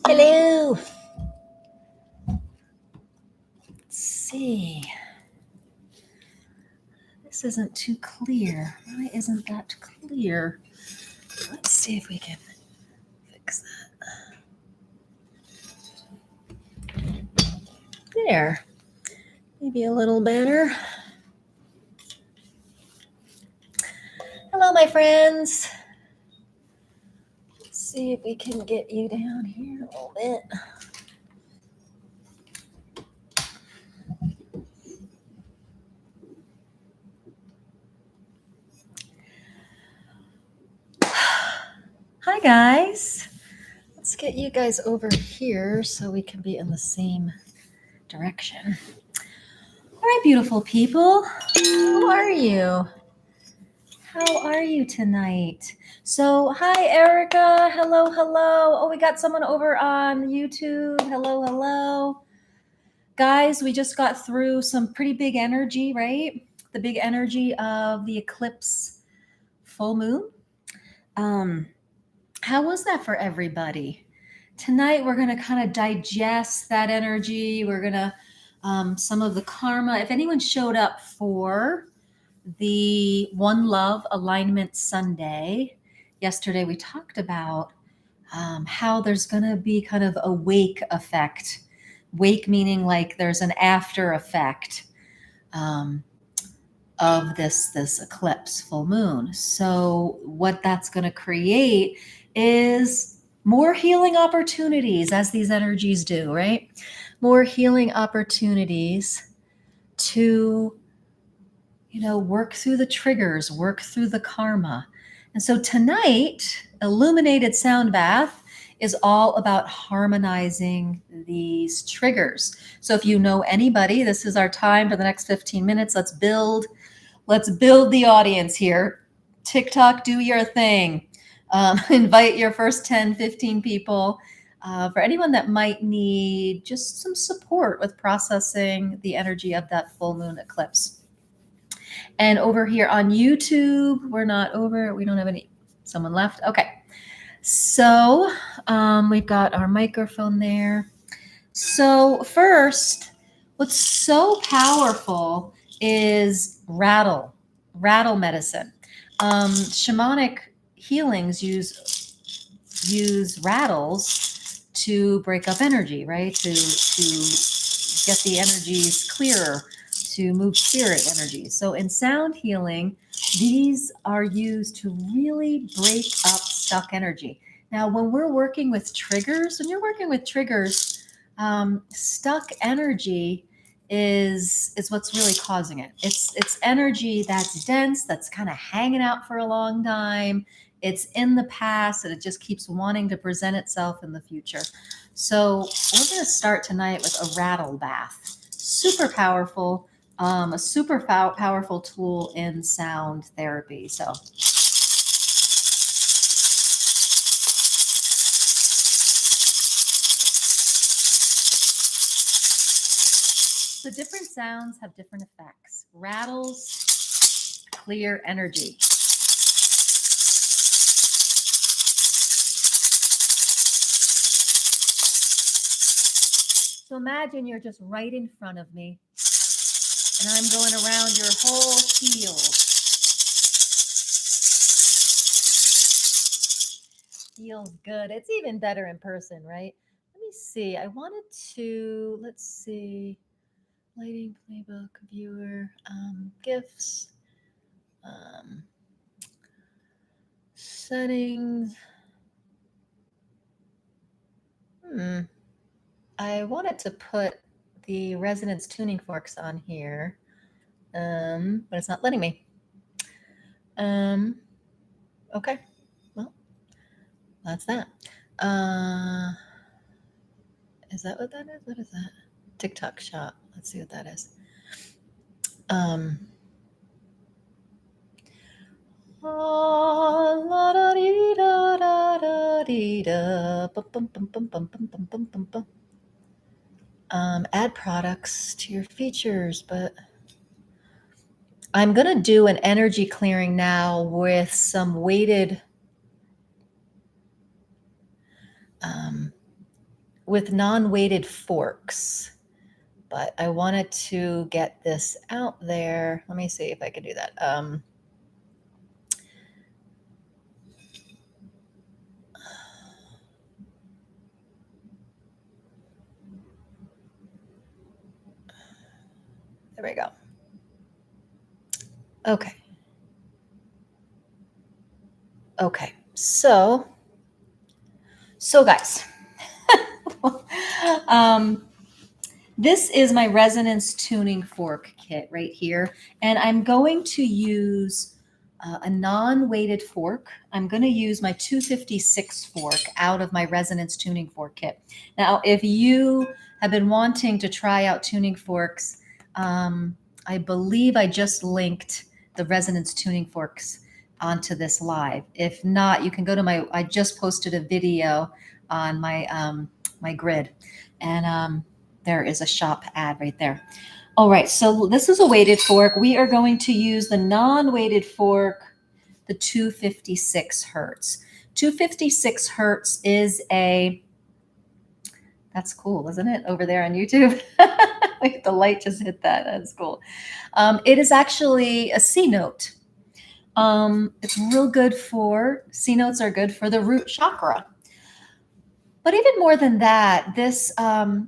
Hello. Let's see. This isn't too clear. Why isn't that clear? Let's see if we can fix that. There. Maybe a little better. Hello, my friends. Let's see if we can get you down here a little bit. Hi, guys. Let's get you guys over here so we can be in the same direction. All right, beautiful people. How are you? How are you tonight? So, hi, Erica. Hello, hello. Oh, we got someone over on YouTube. Hello, hello. Guys, we just got through some pretty big energy, right? The big energy of the eclipse full moon. How was that for everybody? Tonight, we're going to kind of digest that energy. We're going to, some of the karma. If anyone showed up for the One Love Alignment Sunday, yesterday we talked about how there's going to be kind of a wake effect. Wake meaning like there's an after effect of this eclipse full moon. So what that's going to create is more healing opportunities, as these energies do, right? More healing opportunities to, work through the triggers, work through the karma. And so tonight, Illuminated Sound Bath is all about harmonizing these triggers. So if you know anybody, this is our time for the next 15 minutes. Let's build the audience here. TikTok, do your thing. Invite your first 10, 15 people. For anyone that might need just some support with processing the energy of that full moon eclipse. And over here on YouTube, we don't have someone left. Okay. So we've got our microphone there. So first, what's so powerful is rattle medicine. Shamanic healings use rattles to break up energy, right? To get the energies clearer, to move spirit energy. So in sound healing, these are used to really break up stuck energy. Now, when you're working with triggers, stuck energy is what's really causing it. It's energy that's dense, that's kind of hanging out for a long time. It's in the past and it just keeps wanting to present itself in the future. So we're going to start tonight with a rattle bath. Super powerful, a super powerful tool in sound therapy. So the different sounds have different effects. Rattles clear energy. So imagine you're just right in front of me and I'm going around your whole field. Feels good. It's even better in person, right? Let me see. I wanted to, let's see, lighting playbook, viewer, gifts, settings. I wanted to put the resonance tuning forks on here, but it's not letting me. Okay, well, that's that. Is that what that is? What is that? TikTok shop. Let's see what that is. Add products to your features, but I'm going to do an energy clearing now with some weighted, with non-weighted forks. But I wanted to get this out there. Let me see if I can do that. There we go. Okay. Okay. So guys, this is my resonance tuning fork kit right here. And I'm going to use a non-weighted fork. I'm going to use my 256 fork out of my resonance tuning fork kit. Now, if you have been wanting to try out tuning forks, I believe I just linked the resonance tuning forks onto this live. If not, you can go to I just posted a video on my my grid, and there is a shop ad right there. All right, so this is a weighted fork. We are going to use the non-weighted fork, the 256 hertz. 256 hertz is that's cool, isn't it? Over there on YouTube. Like the light just hit that. That's cool. It is actually a C note. It's real good for, C notes are good for the root chakra. But even more than that, this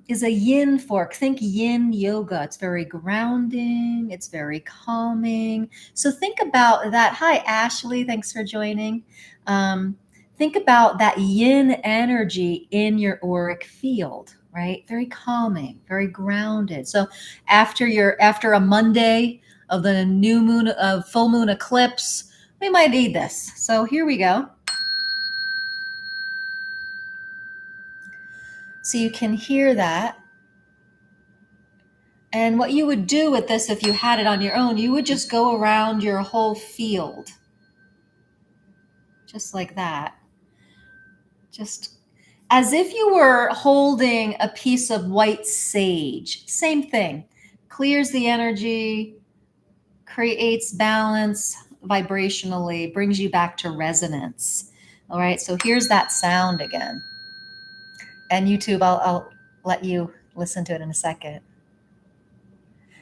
is a yin fork. Think yin yoga. It's very grounding. It's very calming. So think about that. Hi, Ashley. Thanks for joining. Think about that yin energy in your auric field, right? Very calming, very grounded. So after a Monday of the new moon, of full moon eclipse, we might need this. So here we go. So you can hear that. And what you would do with this, if you had it on your own, you would just go around your whole field. Just like that. Just as if you were holding a piece of white sage. Same thing. Clears the energy, creates balance vibrationally, brings you back to resonance. All right, so here's that sound again. And YouTube, I'll let you listen to it in a second.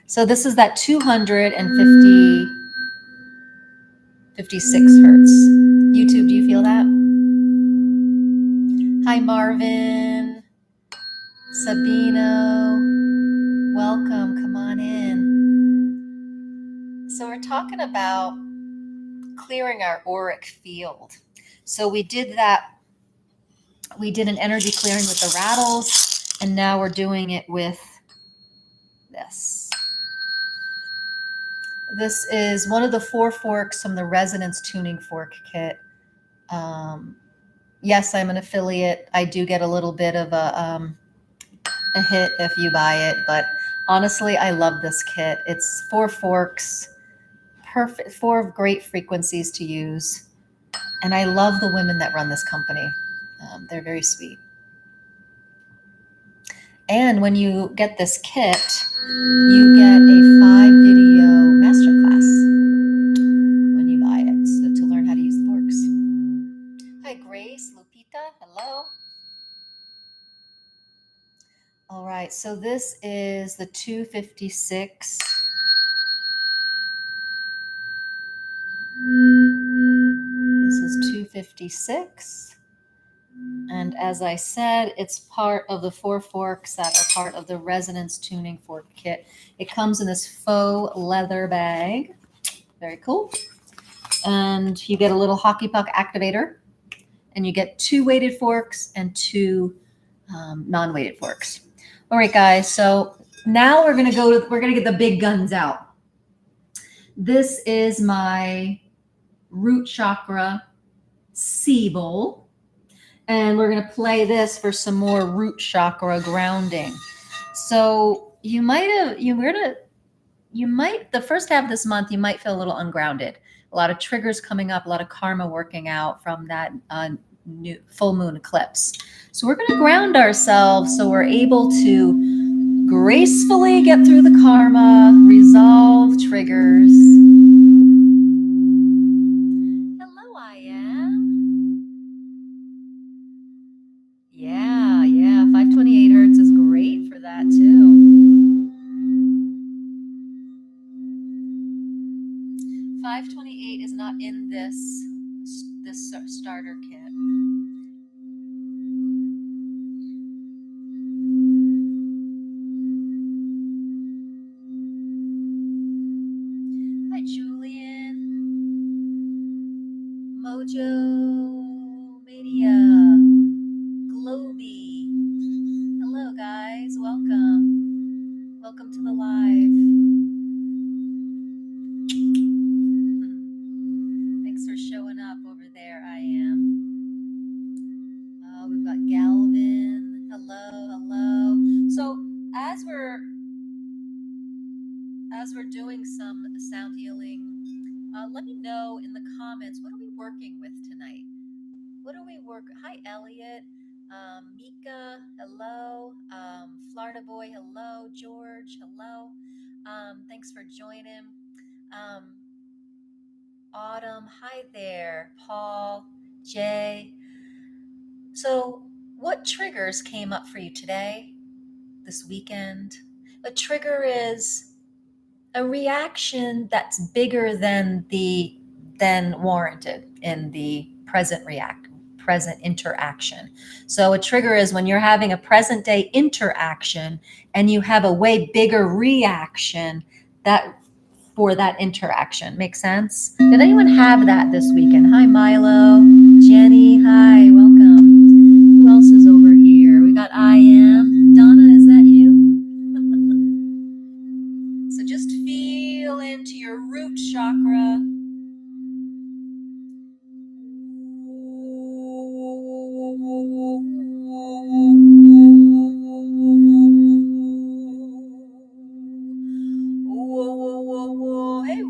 So this is that 256 hertz. YouTube, do you feel that? Hi, Marvin. Sabino. Welcome. Come on in. So we're talking about clearing our auric field. So we did that. We did an energy clearing with the rattles, and now we're doing it with this. This is one of the 4 forks from the Resonance Tuning Fork Kit. Yes, I'm an affiliate. I do get a little bit of a hit if you buy it, but honestly, I love this kit. It's 4 forks, perfect, 4 great frequencies to use. And I love the women that run this company. They're very sweet. And when you get this kit, you get a 5-video masterclass when you buy it, so to learn how to use the forks. Hi, Grace, Lupita, hello. All right, so this is the 256. This is 256. And And as I said, it's part of the 4 forks that are part of the resonance tuning fork kit. It comes in this faux leather bag. Very cool. And you get a little hockey puck activator, and you get 2 weighted forks and 2 non-weighted forks. All right, guys. So now we're gonna get the big guns out. This is my root chakra sea bowl, and we're gonna play this for some more root chakra grounding. So the first half of this month, you might feel a little ungrounded. A lot of triggers coming up, a lot of karma working out from that new full moon eclipse. So we're going to ground ourselves so we're able to gracefully get through the karma, resolve triggers. Hello, I am. Yeah, 528 hertz is great for that too. 528 is not in this starter kit. Hi, Julian. Mojo Mania. Globy. Hello, guys. Welcome. Welcome to the live. Thanks for showing up over there, I am. We've got Galvin. Hello. So as we're doing some sound healing, let me know in the comments, what are we working with tonight? Hi, Elliot. Mika, hello. Florida Boy, hello. George, hello. Thanks for joining. Autumn, hi there. Paul, Jay. So, what triggers came up for you today, this weekend? A trigger is a reaction that's bigger than warranted in the present interaction. So a trigger is when you're having a present day interaction and you have a way bigger reaction for that interaction. Make sense? Did anyone have that this weekend? Hi, Milo. Jenny, hi, welcome. Who else is over here? We got I am. Donna, is that you? So just feel into your root chakra. Hey,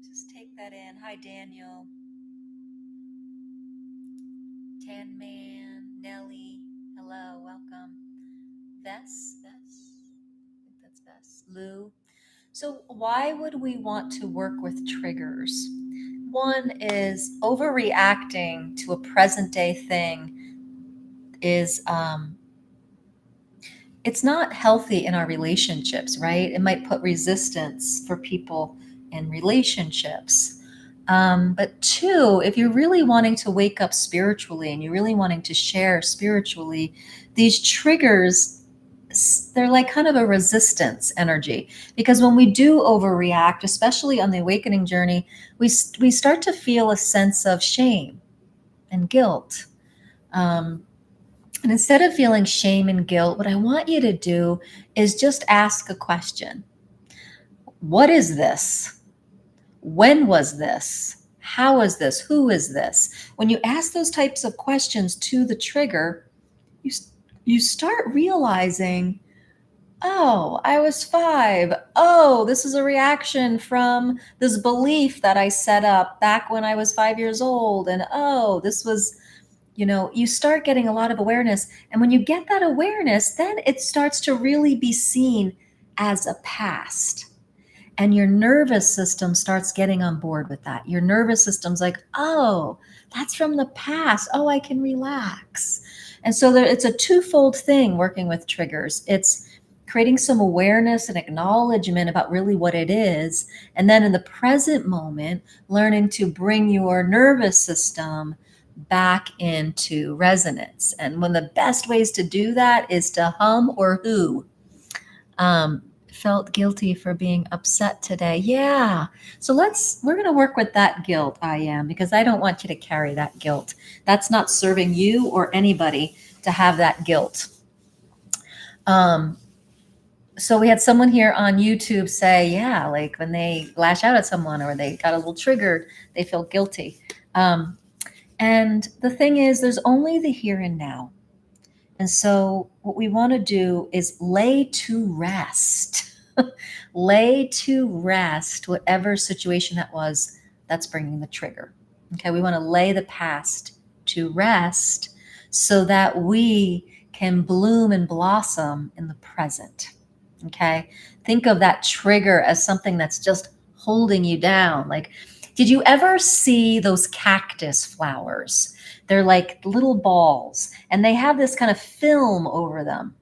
just take that in. Hi, Daniel. Tan Man, Nelly, hello, welcome. Vess, I think that's Vess. Lou. So why would we want to work with triggers? One is overreacting to a present day thing is it's not healthy in our relationships, right? It might put resistance for people in relationships. But two, if you're really wanting to wake up spiritually and you're really wanting to share spiritually, these triggers, they're like kind of a resistance energy. Because when we do overreact, especially on the awakening journey, we start to feel a sense of shame and guilt. And instead of feeling shame and guilt, what I want you to do is just ask a question. What is this? When was this? How is this? Who is this? When you ask those types of questions to the trigger, you start realizing, oh, I was 5. Oh, this is a reaction from this belief that I set up back when I was 5 years old. And oh, this was, you start getting a lot of awareness. And when you get that awareness, then it starts to really be seen as a past. And your nervous system starts getting on board with that. Your nervous system's like, oh, that's from the past. Oh, I can relax. And so it's a twofold thing working with triggers. It's creating some awareness and acknowledgement about really what it is. And then in the present moment, learning to bring your nervous system back into resonance. And one of the best ways to do that is to hum or who. Felt guilty for being upset today. Yeah. So we're going to work with that guilt, I am, because I don't want you to carry that guilt. That's not serving you or anybody to have that guilt. So we had someone here on YouTube say, yeah, like when they lash out at someone or they got a little triggered, they feel guilty. And the thing is, there's only the here and now. And so what we want to do is lay to rest. Lay to rest whatever situation that was that's bringing the trigger. Okay, we want to lay the past to rest so that we can bloom and blossom in the present. Okay, think of that trigger as something that's just holding you down. Like, did you ever see those cactus flowers? They're like little balls and they have this kind of film over them.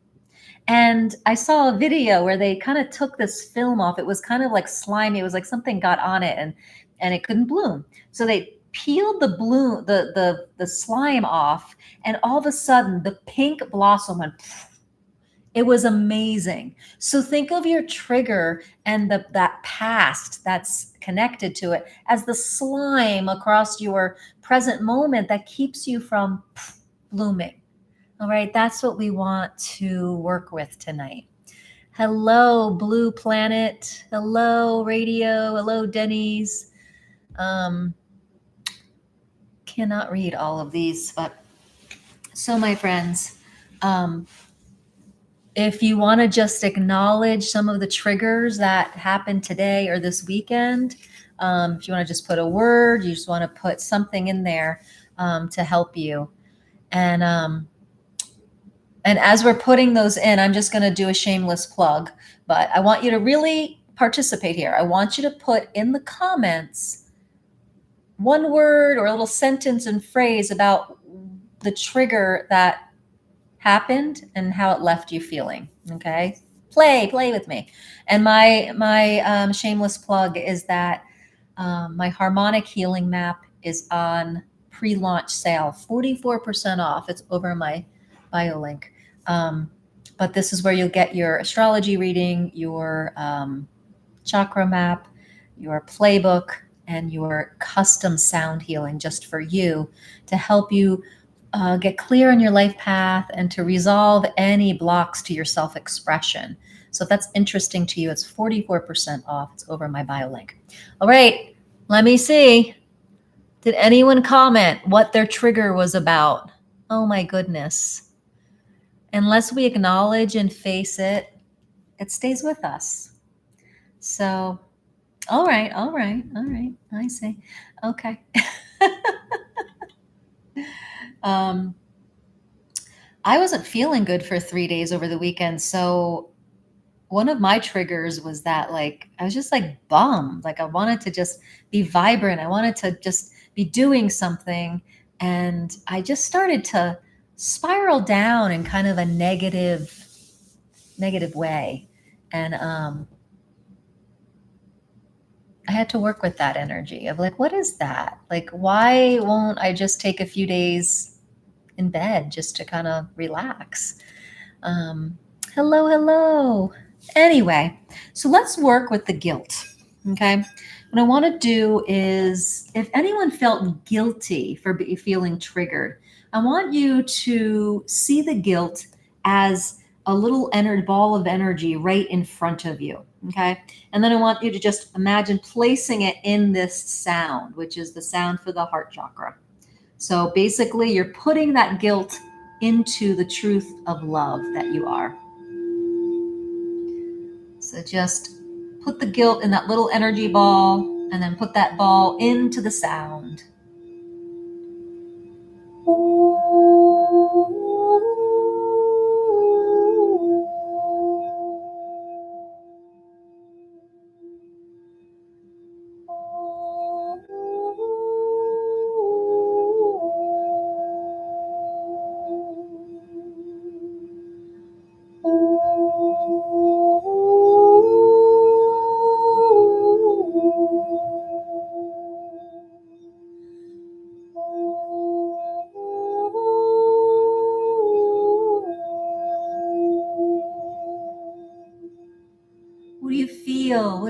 And I saw a video where they kind of took this film off. It was kind of like slimy. It was like something got on it and it couldn't bloom. So they peeled the slime off, and all of a sudden the pink blossom went. It was amazing. So think of your trigger and that past that's connected to it as the slime across your present moment that keeps you from blooming. All right, that's what we want to work with tonight. Hello, Blue Planet. Hello, Radio. Hello, Denny's. Cannot read all of these, but so my friends, if you want to just acknowledge some of the triggers that happened today or this weekend, if you want to just put a word, you just want to put something in there to help you. And as we're putting those in, I'm just going to do a shameless plug, but I want you to really participate here. I want you to put in the comments one word or a little sentence and phrase about the trigger that happened and how it left you feeling. Okay, play with me. And my shameless plug is that my harmonic healing map is on pre-launch sale, 44% off. It's over my bio link. But this is where you'll get your astrology reading, your chakra map, your playbook, and your custom sound healing just for you to help you get clear on your life path and to resolve any blocks to your self-expression. So if that's interesting to you, it's 44% off. It's over my bio link. All right, let me see. Did anyone comment what their trigger was about? Oh my goodness. Unless we acknowledge and face it, it stays with us. So, all right. I see. Okay. I wasn't feeling good for 3 days over the weekend. So one of my triggers was that, like, I was just like bummed. Like I wanted to just be vibrant. I wanted to just be doing something. And I just started to spiral down in kind of a negative way. And I had to work with that energy of like, what is that? Like, why won't I just take a few days in bed just to kind of relax? Hello. Anyway, so let's work with the guilt. Okay. What I want to do is, if anyone felt guilty for feeling triggered, I want you to see the guilt as a little ball of energy right in front of you. Okay. And then I want you to just imagine placing it in this sound, which is the sound for the heart chakra. So basically, you're putting that guilt into the truth of love that you are. So just put the guilt in that little energy ball and then put that ball into the sound.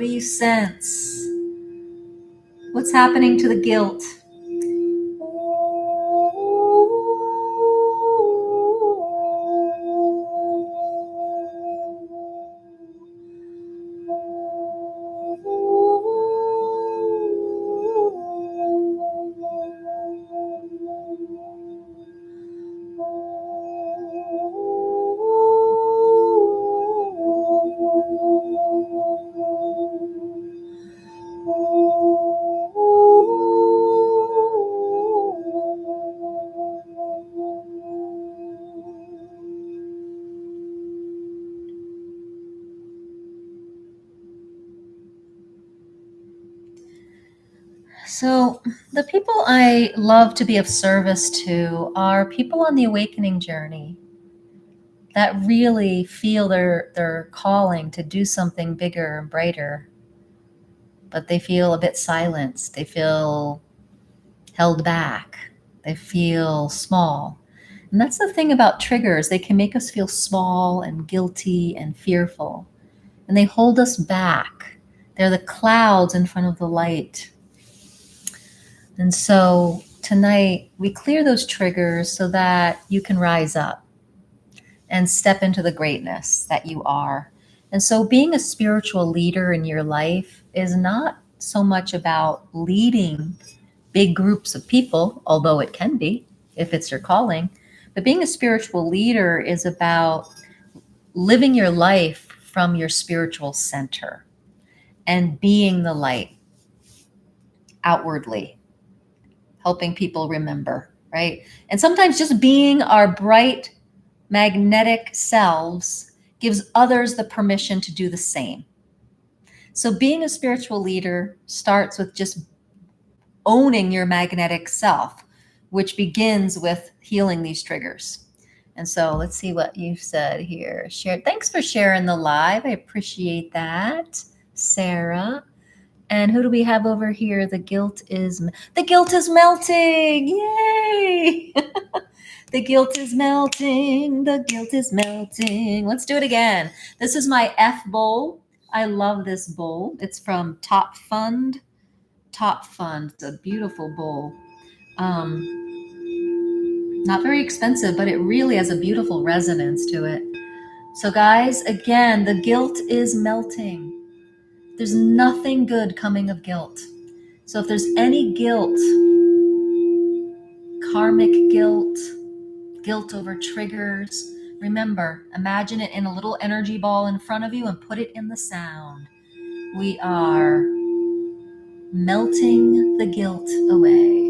do you sense? What's happening to the guilt? So, the people I love to be of service to are people on the awakening journey that really feel their calling to do something bigger and brighter, but they feel a bit silenced. They feel held back. They feel small. And that's the thing about triggers. They can make us feel small and guilty and fearful, and they hold us back. They're the clouds in front of the light. And so tonight we clear those triggers so that you can rise up and step into the greatness that you are. And so being a spiritual leader in your life is not so much about leading big groups of people, although it can be if it's your calling. But being a spiritual leader is about living your life from your spiritual center and being the light outwardly, helping people remember, right? And sometimes just being our bright, magnetic selves gives others the permission to do the same. So being a spiritual leader starts with just owning your magnetic self, which begins with healing these triggers. And so let's see what you've said here. Share. Thanks for sharing the live. I appreciate that, Sarah. And who do we have over here? The guilt is melting. Yay! The guilt is melting. The guilt is melting. Let's do it again. This is my F bowl. I love this bowl. It's from Top Fund. Top Fund. It's a beautiful bowl. Not very expensive, but it really has a beautiful resonance to it. So guys, again, the guilt is melting. There's nothing good coming of guilt. So if there's any guilt, karmic guilt, guilt over triggers, remember, imagine it in a little energy ball in front of you and put it in the sound. We are melting the guilt away.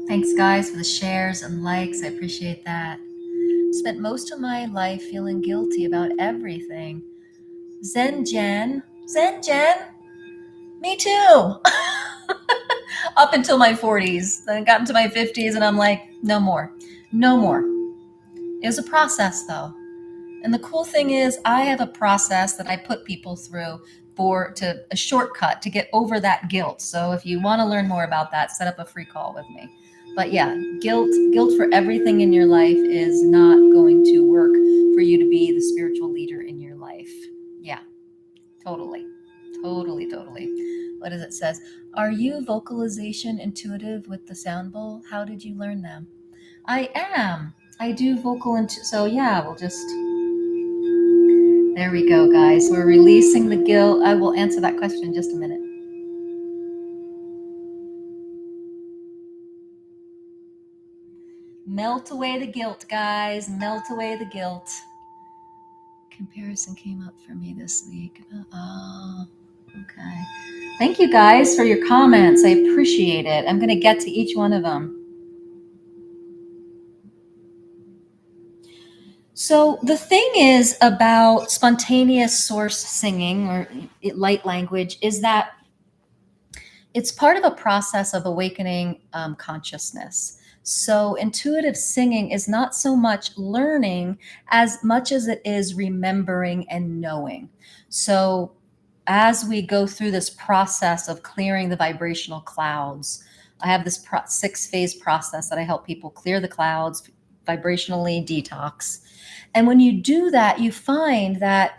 Thanks, guys, for the shares and likes. I appreciate that. Spent most of my life feeling guilty about everything. Zen Jen, me too. Up until my 40s. Then I got into my 50s and I'm like, no more. It was a process though. And the cool thing is I have a process that I put people through to a shortcut to get over that guilt. So if you want to learn more about that, set up a free call with me. But yeah, guilt for everything in your life is not going to work for you to be the spiritual leader in your life. Yeah, totally. What does it says? Are you vocalization intuitive with the sound bowl? How did you learn them? I am. I do vocal so yeah, we'll just. There we go, guys. We're releasing the guilt. I will answer that question in just a minute. Melt away the guilt, guys. Melt away the guilt. Comparison came up for me this week. Oh, okay. Thank you guys for your comments. I appreciate it. I'm going to get to each one of them. So the thing is about spontaneous source singing or light language is that it's part of a process of awakening consciousness. So intuitive singing is not so much learning as much as it is remembering and knowing. So as we go through this process of clearing the vibrational clouds, I have this 6-phase process that I help people clear the clouds, vibrationally detox. And when you do that, you find that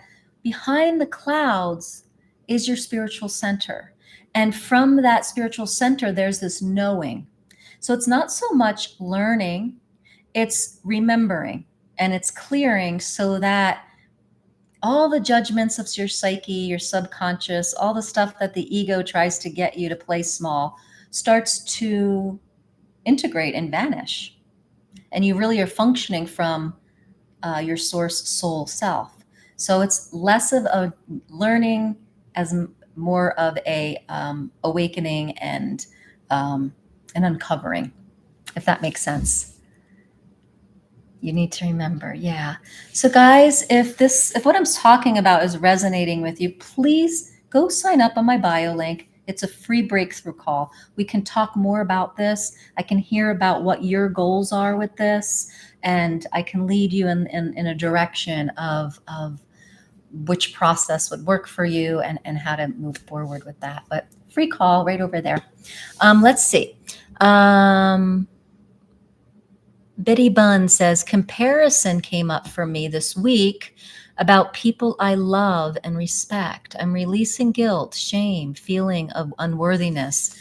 behind the clouds is your spiritual center. And from that spiritual center, there's this knowing. So it's not so much learning, it's remembering and it's clearing, so that all the judgments of your psyche, your subconscious, all the stuff that the ego tries to get you to play small starts to integrate and vanish. And you really are functioning from your source soul self. So it's less of a learning, as more of a awakening and an uncovering, if that makes sense. You need to remember. Yeah. So guys, if what I'm talking about is resonating with you, please go sign up on my bio link. It's a free breakthrough call. We can talk more about this. I can hear about what your goals are with this, and I can lead you in a direction of which process would work for you and how to move forward with that. But free call right over there. Let's see. Betty Bunn says, comparison came up for me this week about people I love and respect. I'm releasing guilt, shame, feeling of unworthiness.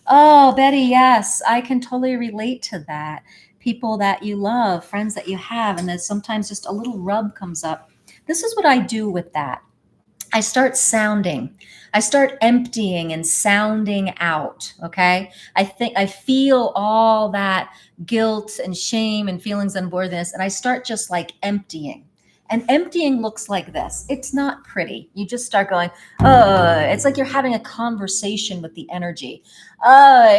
Oh, Betty, yes, I can totally relate to that. People that you love, friends that you have, and then sometimes just a little rub comes up. This is what I do with that. I start sounding. I start emptying and sounding out. Okay. I feel all that guilt and shame and feelings of unworthiness, and I start just like emptying. And emptying looks like this. It's not pretty. You just start going, oh, it's like you're having a conversation with the energy. Oh,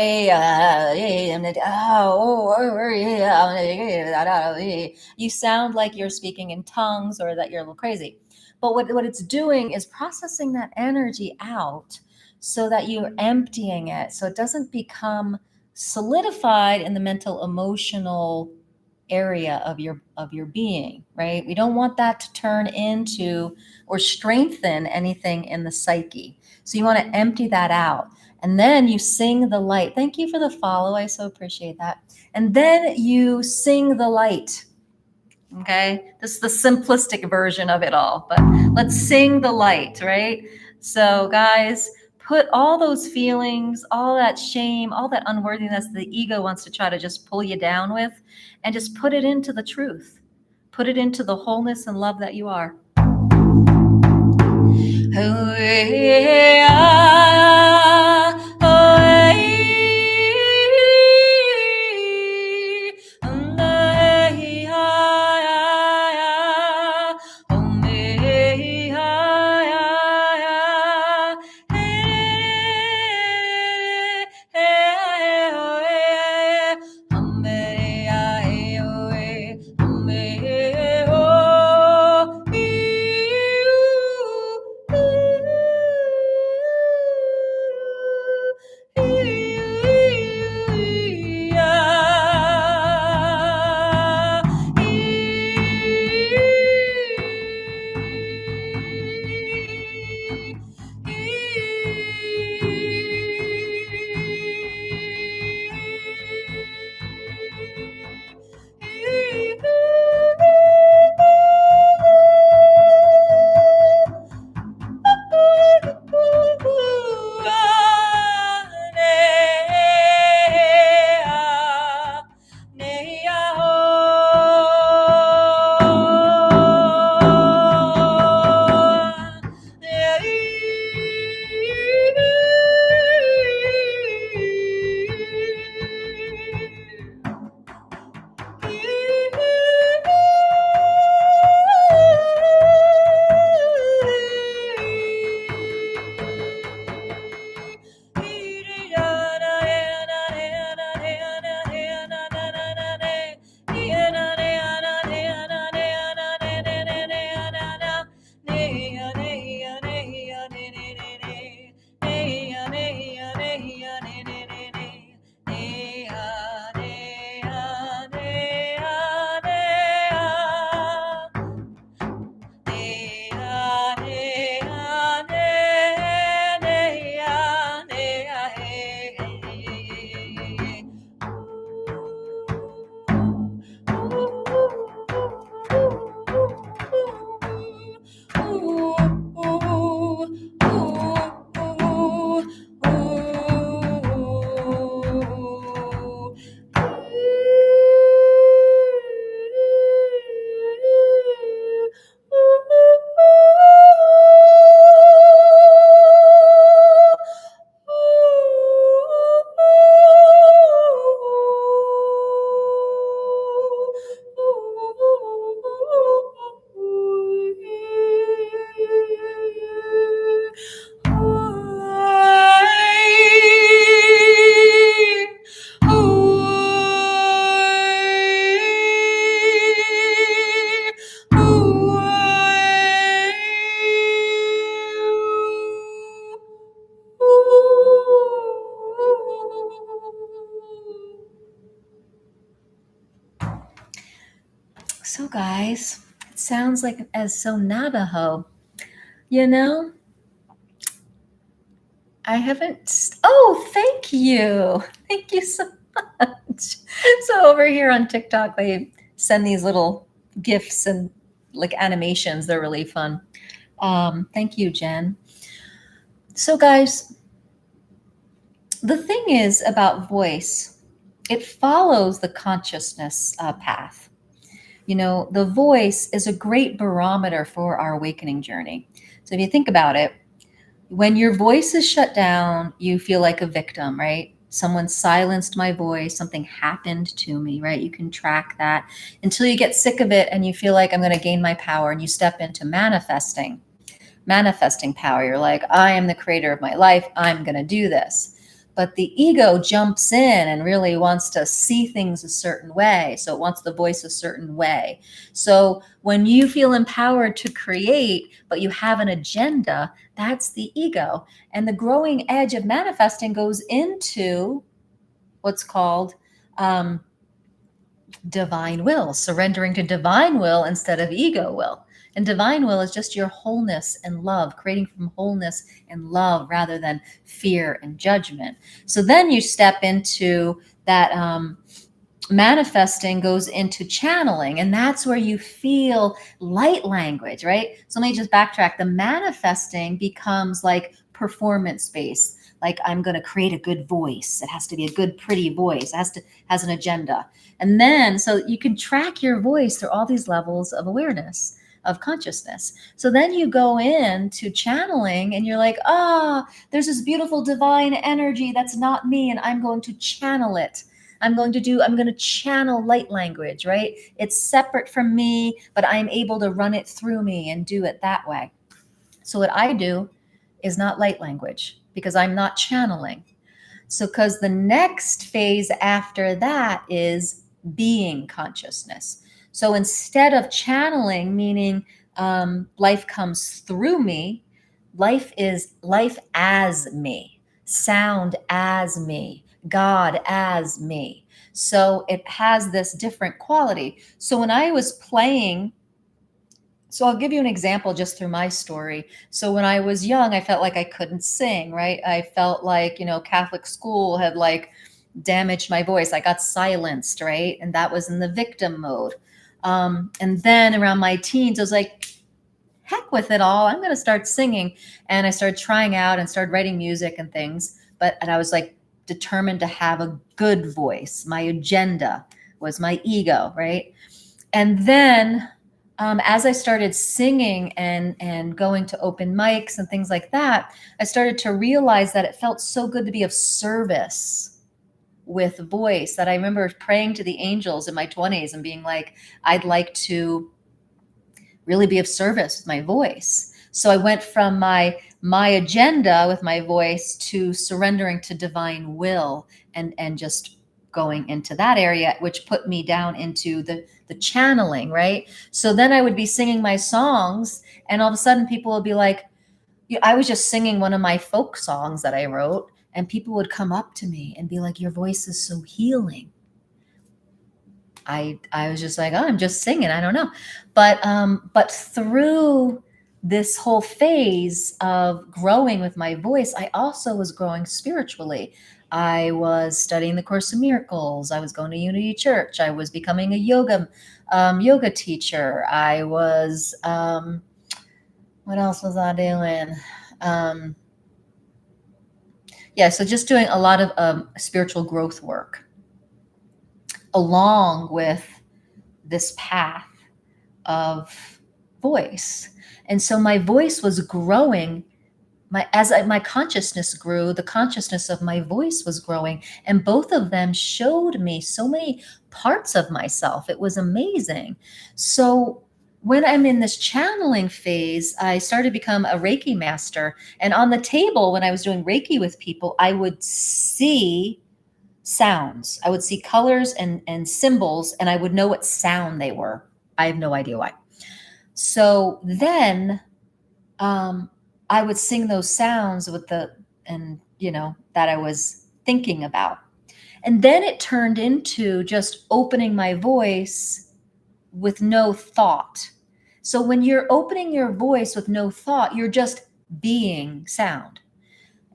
you sound like you're speaking in tongues or that you're a little crazy. But what it's doing is processing that energy out so that you're emptying it, so it doesn't become solidified in the mental emotional area of your being, right? We don't want that to turn into or strengthen anything in the psyche. So you want to empty that out. And then you sing the light. Thank you for the follow. I so appreciate that. And then you sing the light. Okay, this is the simplistic version of it all, but let's sing the light, right? So guys, put all those feelings, all that shame, all that unworthiness the ego wants to try to just pull you down with, and just put it into the truth. Put it into the wholeness and love that you are. sounds like as so Navajo, you know? I haven't. Oh, thank you. Thank you so much. So over here on TikTok, they send these little GIFs and like animations. They're really fun. Thank you, Jen. So, guys, the thing is about voice, it follows the consciousness path. You know, the voice is a great barometer for our awakening journey. So, if you think about it, when your voice is shut down, you feel like a victim, right? Someone silenced my voice, something happened to me, right? You can track that until you get sick of it and you feel like I'm going to gain my power and you step into manifesting power. You're like, I am the creator of my life. I'm going to do this. But the ego jumps in and really wants to see things a certain way. So it wants the voice a certain way. So when you feel empowered to create, but you have an agenda, that's the ego. And the growing edge of manifesting goes into what's called divine will, surrendering to divine will instead of ego will. And divine will is just your wholeness and love, creating from wholeness and love rather than fear and judgment. So then you step into that manifesting goes into channeling, and that's where you feel light language, right? So let me just backtrack. The manifesting becomes like performance based. Like, I'm going to create a good voice. It has to be a good, pretty voice. It has an agenda. And then, so you can track your voice through all these levels of awareness, of consciousness. So then you go into channeling and you're like, there's this beautiful divine energy that's not me, and I'm going to channel it. I'm going to channel light language, right? It's separate from me, but I'm able to run it through me and do it that way. So what I do is not light language because I'm not channeling. So, because the next phase after that is being consciousness. So instead of channeling, meaning life comes through me, life is life as me, sound as me, God as me. So it has this different quality. So when I was playing, so I'll give you an example just through my story. So when I was young, I felt like I couldn't sing, right? I felt like, Catholic school had like damaged my voice. I got silenced, right? And that was in the victim mode. And then around my teens, I was like, heck with it all. I'm going to start singing. And I started trying out and started writing music and things. And I was like determined to have a good voice. My agenda was my ego, right? And then as I started singing and going to open mics and things like that, I started to realize that it felt so good to be of service with voice, that I remember praying to the angels in my 20s and being like, I'd like to really be of service with my voice. So I went from my agenda with my voice to surrendering to divine will and just going into that area, which put me down into the channeling, right? So then I would be singing my songs, and all of a sudden people would be like, I was just singing one of my folk songs that I wrote, and people would come up to me and be like, your voice is so healing. I was just like, I'm just singing. I don't know. But through this whole phase of growing with my voice, I also was growing spiritually. I was studying the Course in Miracles. I was going to Unity Church. I was becoming a yoga teacher. I was, what else was I doing? So just doing a lot of spiritual growth work along with this path of voice. And so my voice was growing. My consciousness grew, the consciousness of my voice was growing, and both of them showed me so many parts of myself. It was amazing. So when I'm in this channeling phase, I started to become a Reiki master. And on the table, when I was doing Reiki with people, I would see sounds. I would see colors and symbols, and I would know what sound they were. I have no idea why. So then I would sing those sounds that I was thinking about. And then it turned into just opening my voice with no thought. So when you're opening your voice with no thought, you're just being sound.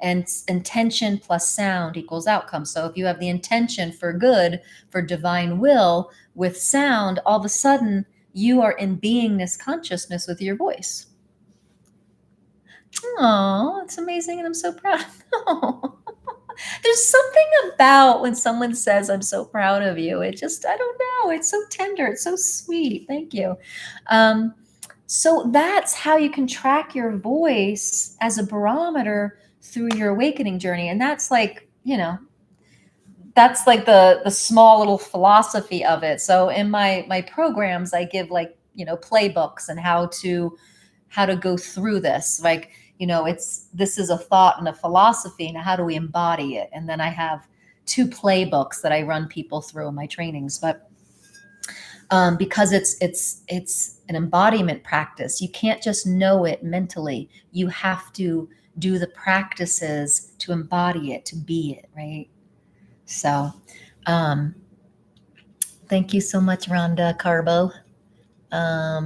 And intention plus sound equals outcome. So if you have the intention for good, for divine will, with sound, all of a sudden you are in beingness consciousness with your voice. Oh, it's amazing, and I'm so proud. There's something about when someone says, I'm so proud of you. It just, I don't know. It's so tender. It's so sweet. Thank you. So that's how you can track your voice as a barometer through your awakening journey. And that's like, that's like the small little philosophy of it. So in my programs, I give like, playbooks and how to go through this. Like, this is a thought and a philosophy. Now, how do we embody it? And then I have 2 playbooks that I run people through in my trainings. But because it's an embodiment practice, you can't just know it mentally. You have to do the practices to embody it, to be it, right? So, thank you so much, Rhonda Carbo.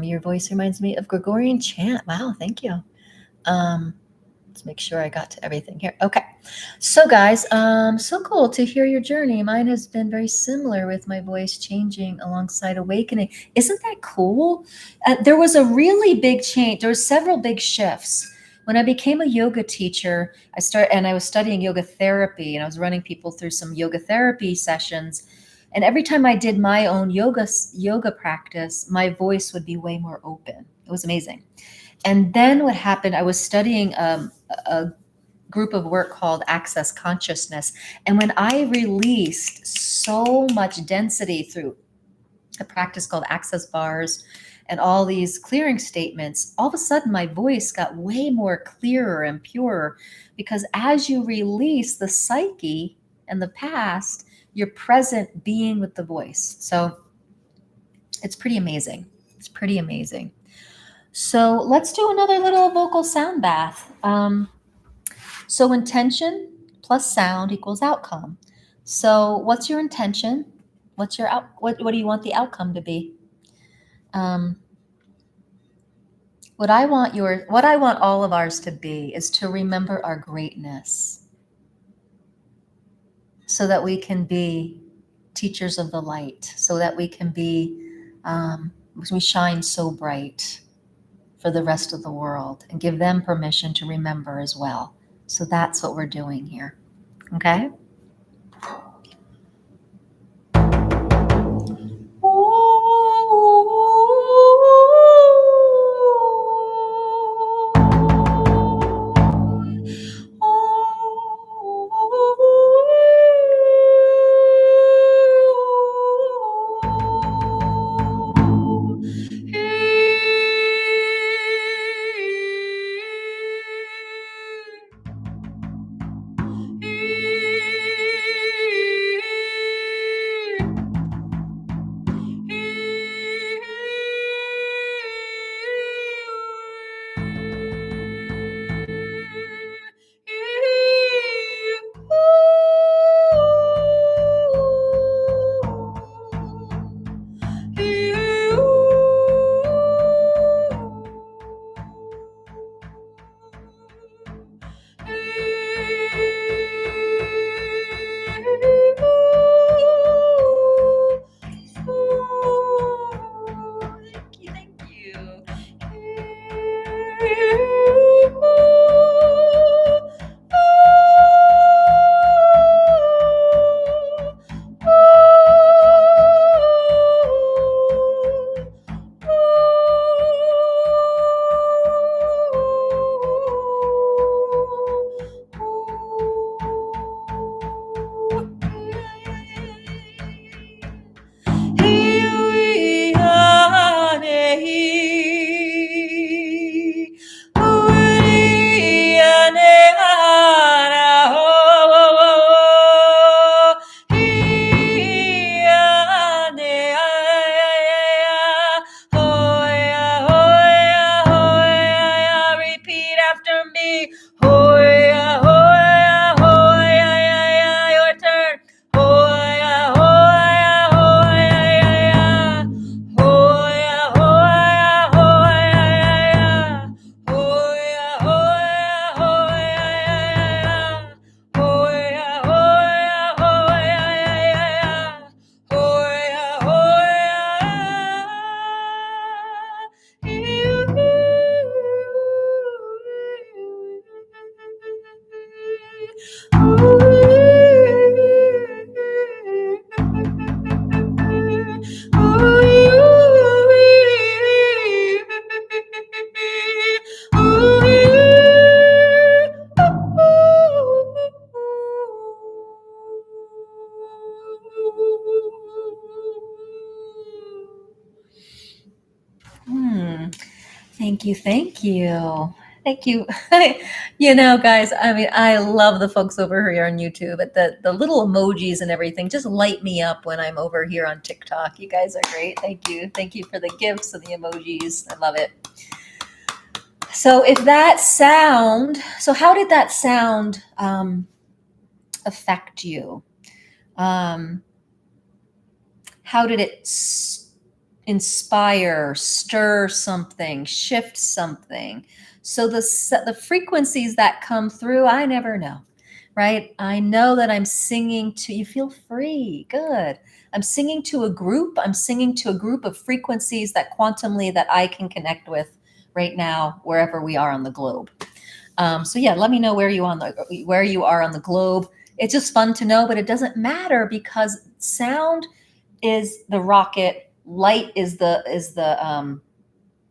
Your voice reminds me of Gregorian chant. Wow, thank you. Let's make sure I got to everything here. Okay. So guys, so cool to hear your journey. Mine has been very similar with my voice changing alongside awakening. Isn't that cool? There was a really big change. There were several big shifts. When I became a yoga teacher, I was studying yoga therapy, and I was running people through some yoga therapy sessions. And every time I did my own yoga practice, my voice would be way more open. It was amazing. And then what happened, I was studying a group of work called Access Consciousness. And when I released so much density through a practice called Access Bars and all these clearing statements, all of a sudden my voice got way more clearer and purer, because as you release the psyche and the past, you're present being with the voice. So it's pretty amazing. It's pretty amazing. So let's do another little vocal sound bath. So intention plus sound equals outcome. So what's your intention? What's your what do you want the outcome to be? What I want all of ours to be is to remember our greatness, so that we can be teachers of the light, so that we can be we shine so bright for the rest of the world, and give them permission to remember as well. So that's what we're doing here. Okay? Thank you. Thank you. Thank you. Guys, I mean, I love the folks over here on YouTube. But the little emojis and everything just light me up when I'm over here on TikTok. You guys are great. Thank you. Thank you for the gifts and the emojis. I love it. So how did that sound affect you? How did it inspire, stir something, shift something? So the frequencies that come through, I never know, right? I know that I'm singing to, you feel free, good. I'm singing to a group. I'm singing to a group of frequencies that quantumly that I can connect with right now, wherever we are on the globe. So yeah, let me know where you are on the globe. It's just fun to know, but it doesn't matter because sound is the rocket, light is the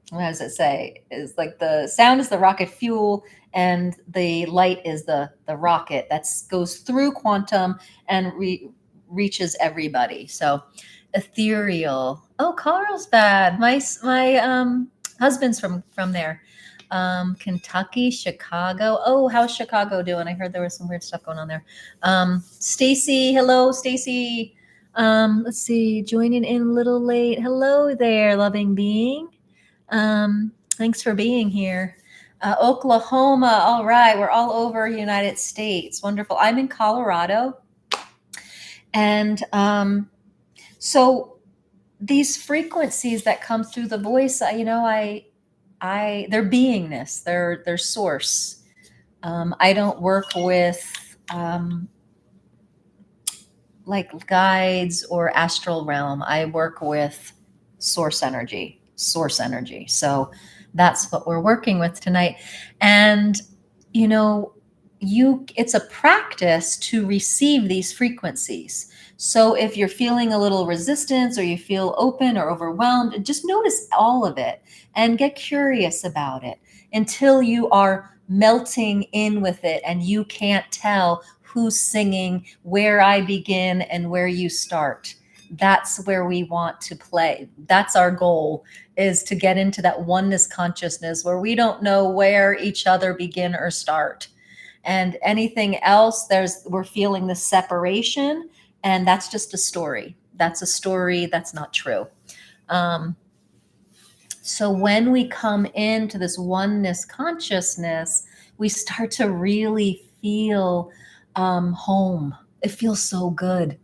what does it say? Is like the sound is the rocket fuel, and the light is the rocket that goes through quantum and reaches everybody. So ethereal. Oh, Carlsbad. My husband's from there. Kentucky, Chicago. Oh, how's Chicago doing? I heard there was some weird stuff going on there. Stacy, hello, Stacy. Let's see, joining in a little late. Hello there, loving being. Thanks for being here. Oklahoma. All right, we're all over United States. Wonderful. I'm in Colorado, and so these frequencies that come through the voice, their beingness, their source. I don't work with like guides or astral realm. I work with source energy. So that's what we're working with tonight. And it's a practice to receive these frequencies. So if you're feeling a little resistance or you feel open or overwhelmed, just notice all of it and get curious about it until you are melting in with it and you can't tell who's singing, where I begin and where you start. That's where we want to play. That's our goal, is to get into that oneness consciousness where we don't know where each other begin or start. And anything else, we're feeling the separation, and that's just a story. That's a story that's not true. So when we come into this oneness consciousness, we start to really feel home. It feels so good.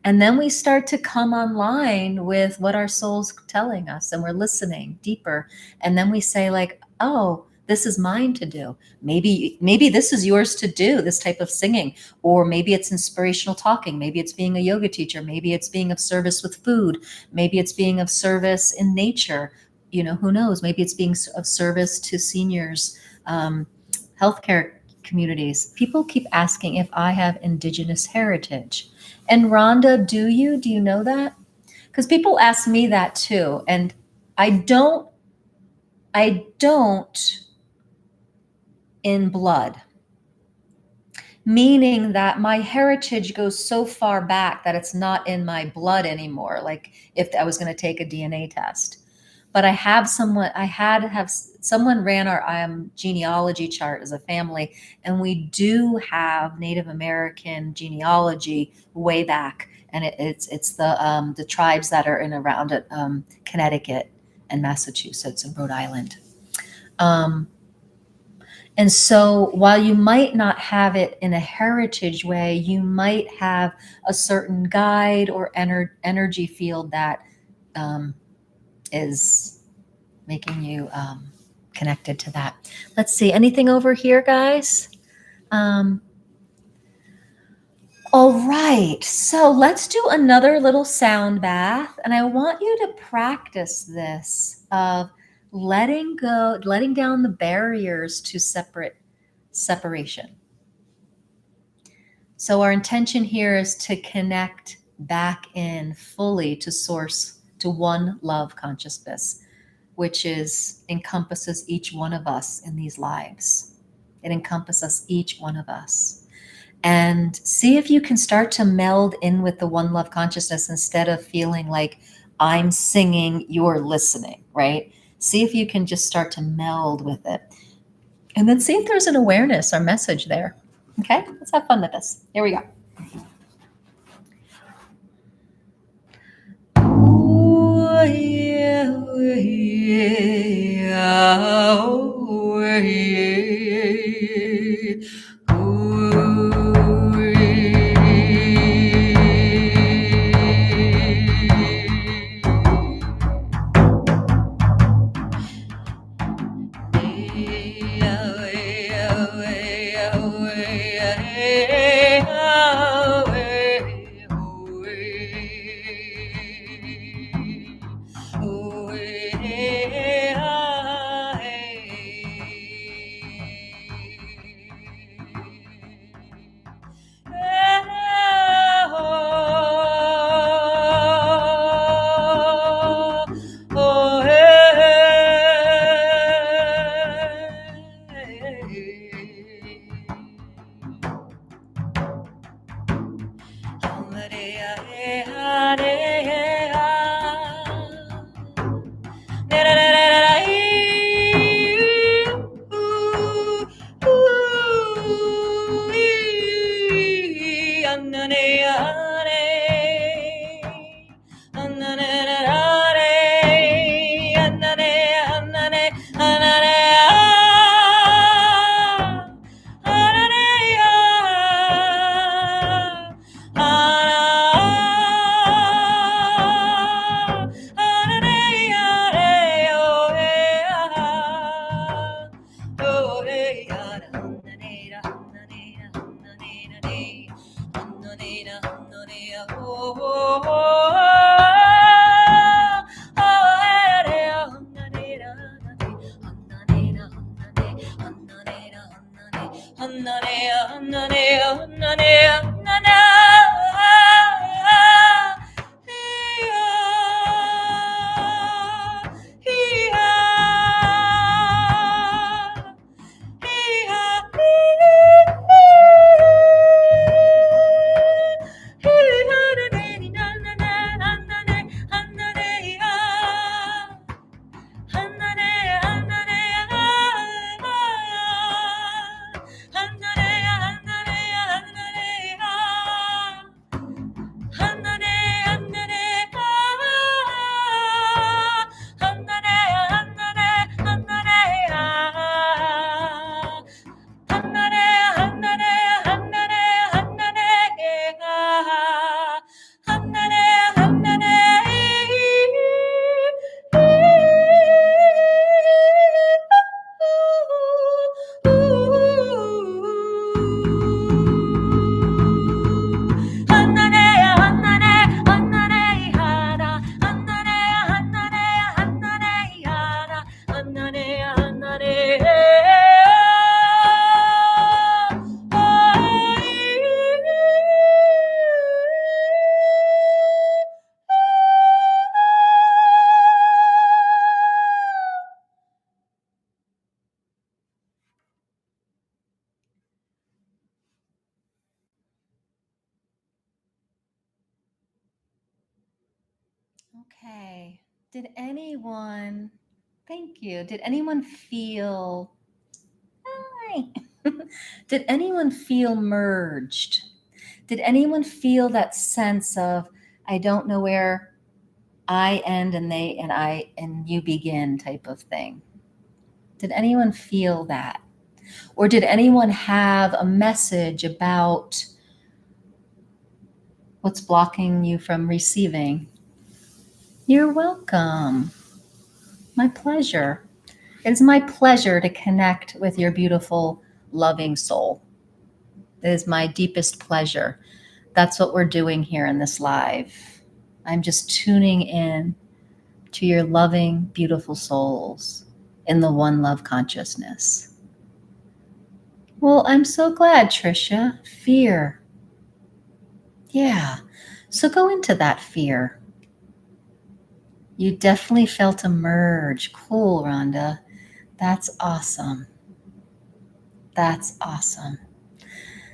And then we start to come online with what our soul's telling us, and we're listening deeper. And then we say like, oh, this is mine to do. Maybe this is yours to do, this type of singing. Or maybe it's inspirational talking. Maybe it's being a yoga teacher. Maybe it's being of service with food. Maybe it's being of service in nature. Who knows? Maybe it's being of service to seniors, healthcare communities. People keep asking if I have indigenous heritage. And Rhonda, do you know that? Because people ask me that too. And I don't in blood, meaning that my heritage goes so far back that it's not in my blood anymore. Like if I was going to take a DNA test. But I had to have someone ran our genealogy chart as a family, and we do have Native American genealogy way back, and it's the tribes that are in around it, Connecticut and Massachusetts and Rhode Island. And so while you might not have it in a heritage way, you might have a certain guide or energy field that is making you connected to that. Let's see, anything over here, guys? All right, so let's do another little sound bath, and I want you to practice this of letting down the barriers to separation. So our intention here is to connect back in fully to source, to one love consciousness, which encompasses each one of us in these lives. It encompasses each one of us. And see if you can start to meld in with the one love consciousness instead of feeling like I'm singing, you're listening, right? See if you can just start to meld with it. And then see if there's an awareness or message there. Okay, let's have fun with this. Here we go. Okay. Did anyone, thank you. Did anyone feel, hi. Did anyone feel merged? Did anyone feel that sense of, I don't know where I end and they and I and you begin type of thing? Did anyone feel that? Or did anyone have a message about what's blocking you from receiving? You're welcome. My pleasure. It is my pleasure to connect with your beautiful, loving soul. It is my deepest pleasure. That's what we're doing here in this live. I'm just tuning in to your loving, beautiful souls in the one love consciousness. Well, I'm so glad, Tricia. Fear. Yeah. So go into that fear. You definitely felt a merge. Cool, Rhonda. That's awesome. That's awesome.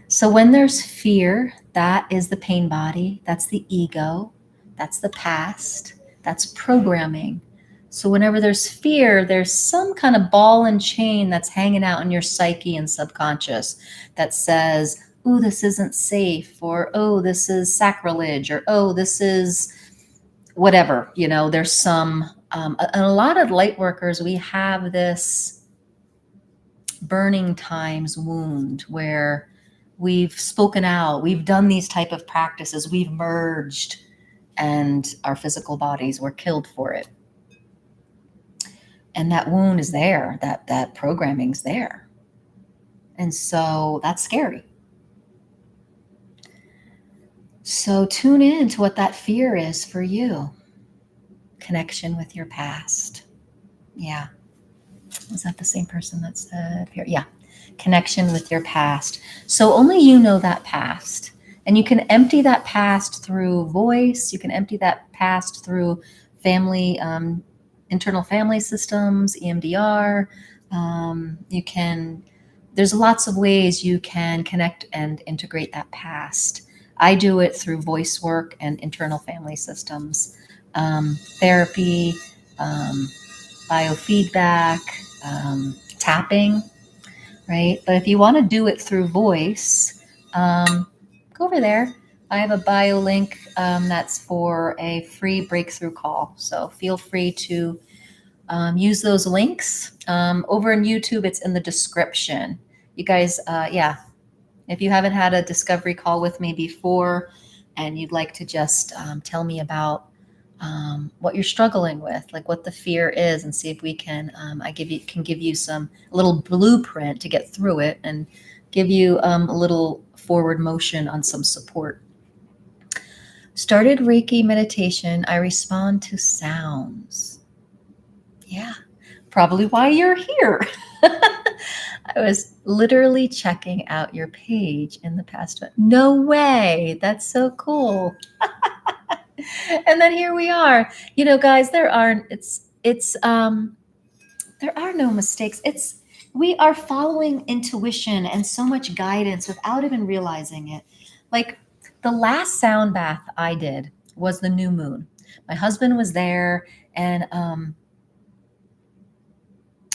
So when there's fear, that is the pain body. That's the ego. That's the past. That's programming. So whenever there's fear, there's some kind of ball and chain that's hanging out in your psyche and subconscious that says, oh, this isn't safe, or oh, this is sacrilege, or oh, this is whatever. There's some, and a lot of light workers, we have this burning times wound where we've spoken out, we've done these type of practices, we've merged, and our physical bodies were killed for it. And that wound is there, that programming's there. And so that's scary. So tune in to what that fear is for you. Connection with your past. Yeah. Was that the same person that said here? Yeah. Connection with your past. So only you know that past. And you can empty that past through voice. You can empty that past through family, internal family systems, EMDR. There's lots of ways you can connect and integrate that past. I do it through voice work and internal family systems, therapy, biofeedback, tapping, right? But if you want to do it through voice, go over there. I have a bio link that's for a free breakthrough call. So feel free to use those links. Over on YouTube, it's in the description. You guys, if you haven't had a discovery call with me before and you'd like to just tell me about what you're struggling with, like what the fear is, and see if we can, can give you a little blueprint to get through it and give you a little forward motion on some support. Started Reiki meditation. I respond to sounds. Yeah, probably why you're here. I was literally checking out your page in the past. No way. That's so cool. And then here we are. Guys, there are no mistakes. We are following intuition and so much guidance without even realizing it. Like the last sound bath I did was the new moon. My husband was there, and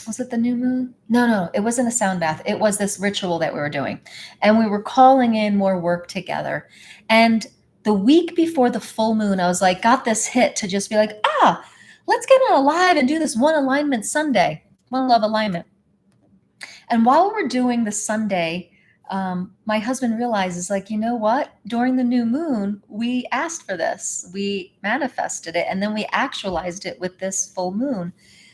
was it the new moon? No, it wasn't a sound bath. It was this ritual that we were doing, and we were calling in more work together. And the week before the full moon, I was like, got this hit to just be like, let's get on alive and do this one alignment Sunday, one love alignment. And while we're doing the Sunday, my husband realizes, like, you know what? During the new moon, we asked for this, we manifested it, and then we actualized it with this full moon.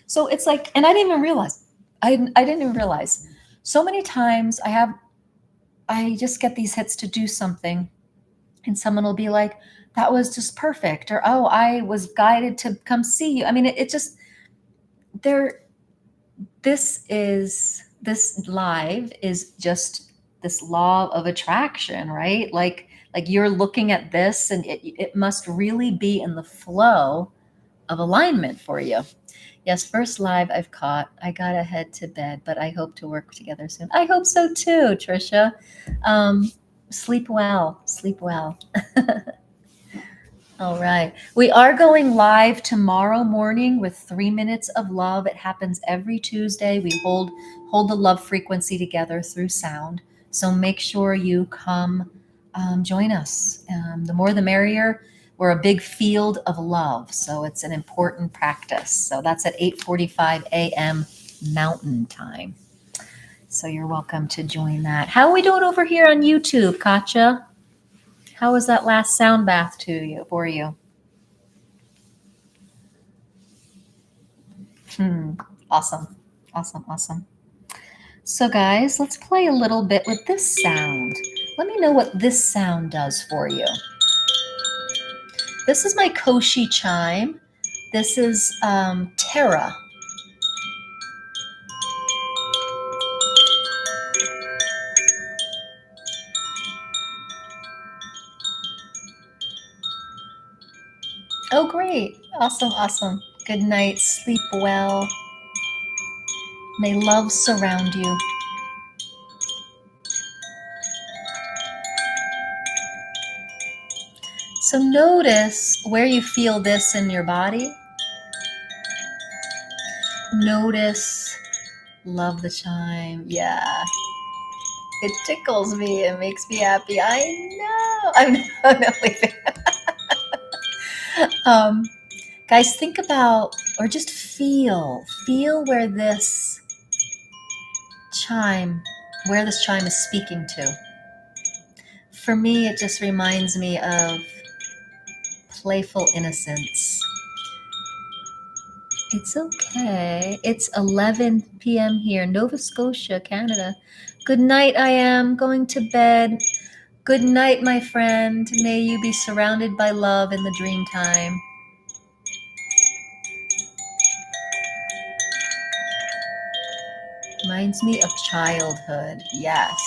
So it's like, and I didn't even realize. I didn't even realize. So many times I just get these hits to do something, and someone will be like, that was just perfect, or oh, I was guided to come see you. I mean, it just there. This live is just this law of attraction, right? Like you're looking at this, and it must really be in the flow of alignment for you. Yes, first live I've caught. I gotta head to bed, but I hope to work together soon. I hope so too, Trisha. Sleep well. Sleep well. All right. We are going live tomorrow morning with 3 minutes of love. It happens every Tuesday. We hold the love frequency together through sound. So make sure you come join us. The more the merrier. We're a big field of love, so it's an important practice. So that's at 8:45 a.m. Mountain Time. So you're welcome to join that. How are we doing over here on YouTube, Katja? How was that last sound bath for you? Awesome. So guys, let's play a little bit with this sound. Let me know what this sound does for you. This is my Koshi chime. This is Terra. Oh, great. Awesome. Good night. Sleep well. May love surround you. So notice where you feel this in your body. Notice. Love the chime. Yeah. It tickles me. It makes me happy. I know. I'm not leaving. Guys, think about, or just feel where this chime is speaking to. For me, it just reminds me of playful innocence. It's okay. It's 11 p.m. here, Nova Scotia, Canada. Good night, I am going to bed. Good night, my friend. May you be surrounded by love in the dream time. Reminds me of childhood. Yes.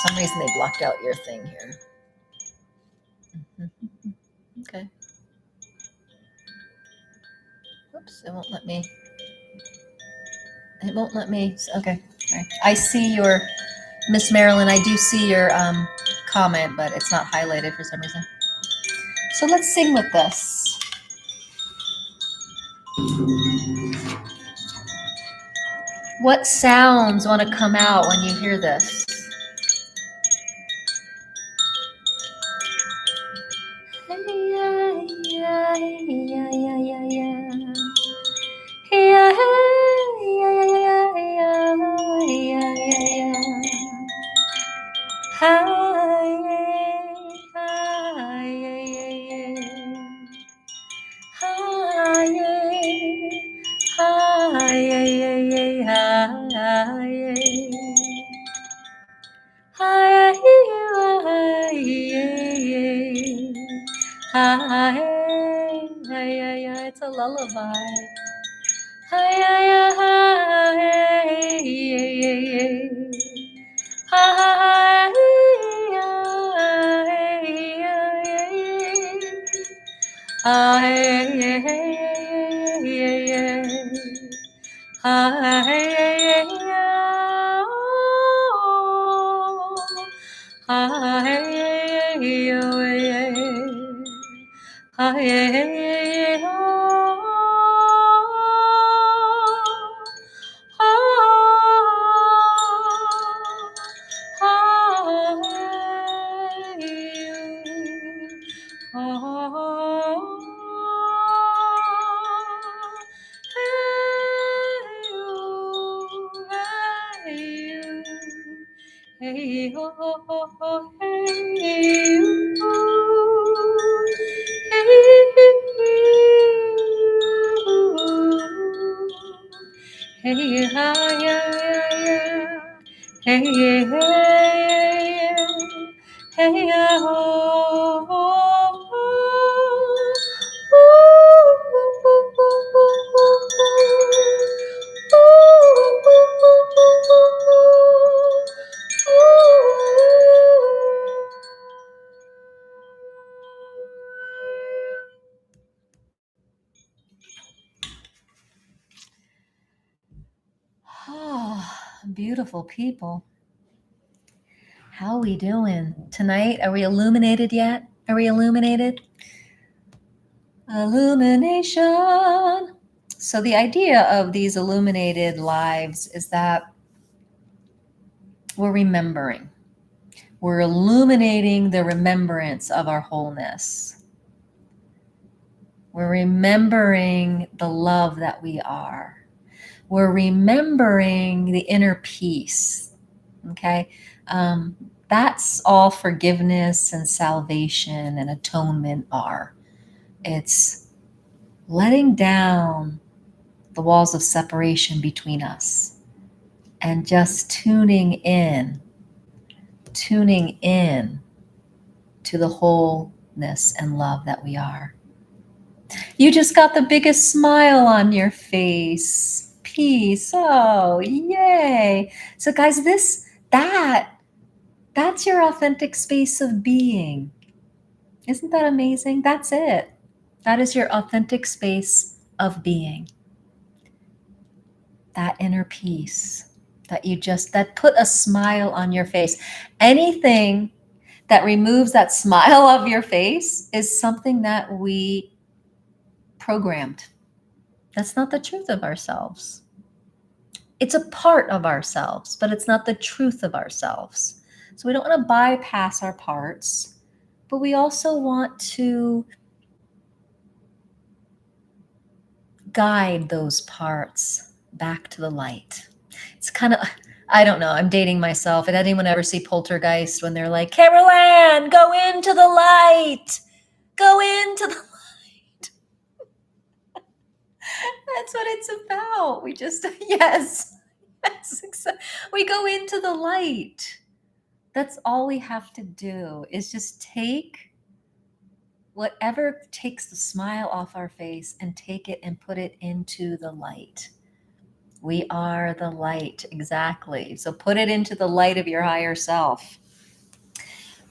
For some reason they blocked out your thing here. Okay. Oops, it won't let me. It won't let me. Okay. All right. I see your, Miss Marilyn, I do see your comment, but it's not highlighted for some reason. So let's sing with this. What sounds want to come out when you hear this? It's a lullaby. Beautiful people. How are we doing tonight? Are we illuminated yet? Are we illuminated? Illumination. So the idea of these illuminated lives is that we're remembering. We're illuminating the remembrance of our wholeness. We're remembering the love that we are. We're remembering the inner peace. Okay? That's all forgiveness and salvation and atonement are. It's letting down the walls of separation between us and just tuning in to the wholeness and love that we are. You just got the biggest smile on your face. Peace. Oh, yay. So guys, that's your authentic space of being. Isn't that amazing? That's it. That is your authentic space of being. That inner peace that put a smile on your face. Anything that removes that smile of your face is something that we programmed. That's not the truth of ourselves. It's a part of ourselves, but it's not the truth of ourselves. So we don't want to bypass our parts, but we also want to guide those parts back to the light. It's kind of, I don't know, I'm dating myself. Did anyone ever see Poltergeist when they're like, Carol Ann, go into the light? Go into the light. That's what it's about. We just, yes, we go into the light. That's all we have to do is just take whatever takes the smile off our face and take it and put it into the light. We are the light, exactly. So put it into the light of your higher self.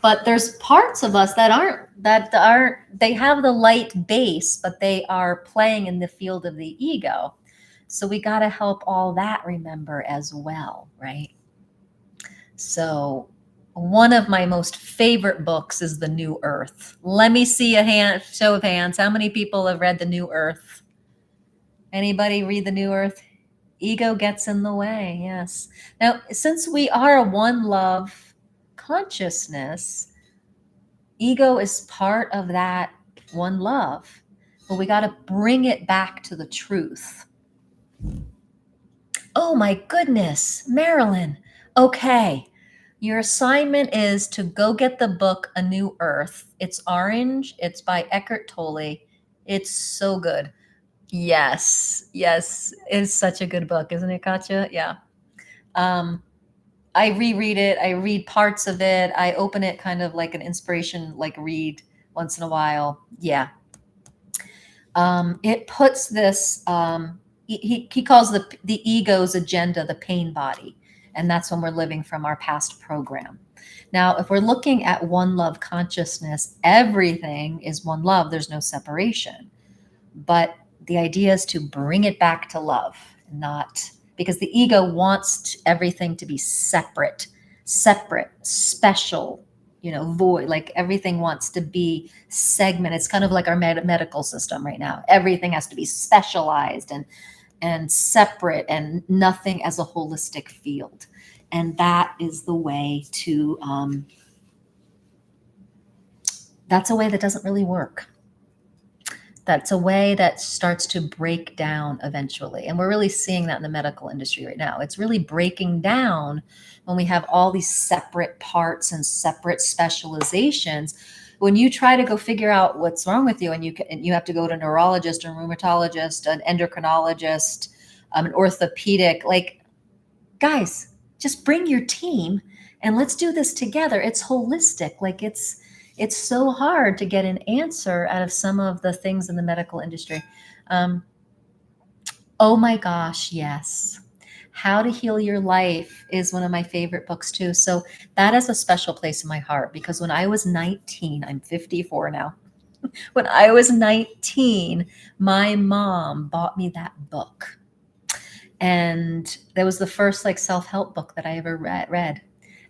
But there's parts of us that aren't, they have the light base, but they are playing in the field of the ego. So we got to help all that remember as well, right? So one of my most favorite books is The New Earth. Let me see a show of hands. How many people have read The New Earth? Anybody read The New Earth? Ego gets in the way, yes. Now, since we are a one love consciousness, ego is part of that one love. But we got to bring it back to the truth. Oh my goodness, Marilyn. Okay. Your assignment is to go get the book A New Earth. It's orange. It's by Eckhart Tolle. It's so good. Yes, yes. It's such a good book, isn't it, Katya? Yeah. I reread it. I read parts of it. I open it kind of like an inspiration, like read once in a while. Yeah. It puts this, he calls the ego's agenda the pain body. And that's when we're living from our past program. Now, if we're looking at one love consciousness, everything is one love. There's no separation. But the idea is to bring it back to love, not because the ego wants everything to be separate, special, void. Like everything wants to be segmented. It's kind of like our medical system right now. Everything has to be specialized and separate and nothing as a holistic field. And that is the way to, that's a way that doesn't really work. That's a way that starts to break down eventually. And we're really seeing that in the medical industry right now. It's really breaking down when we have all these separate parts and separate specializations. When you try to go figure out what's wrong with you, and you have to go to a neurologist, a rheumatologist, an endocrinologist, an orthopedic, like, guys, just bring your team and let's do this together. It's holistic. Like it's so hard to get an answer out of some of the things in the medical industry. Oh my gosh, yes. How to Heal Your Life is one of my favorite books too. So that has a special place in my heart because when I was 19, I'm 54 now. When I was 19, my mom bought me that book. And that was the first like self-help book that I ever read.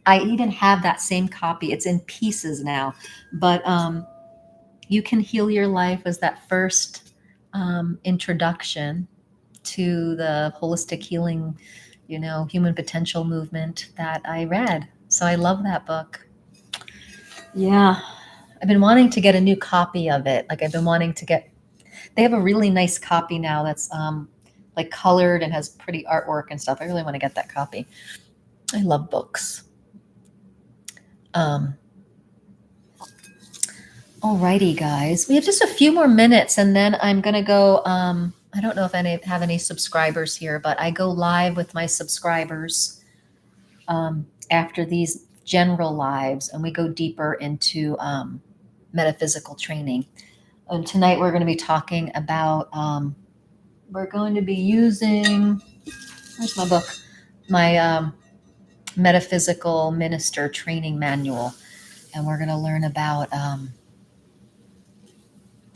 I even have that same copy. It's in pieces now, but You Can Heal Your Life was that first introduction to the holistic healing, human potential movement that I read. So I love that book. Yeah. I've been wanting to get a new copy of it. Like I've been wanting to they have a really nice copy now that's like colored and has pretty artwork and stuff. I really want to get that copy. I love books. Alrighty, guys. We have just a few more minutes and then I'm going to go. I don't know if have any subscribers here, but I go live with my subscribers after these general lives and we go deeper into metaphysical training. And tonight we're going to be talking about, we're going to be using, where's my book? My metaphysical minister training manual. And we're going to learn about, I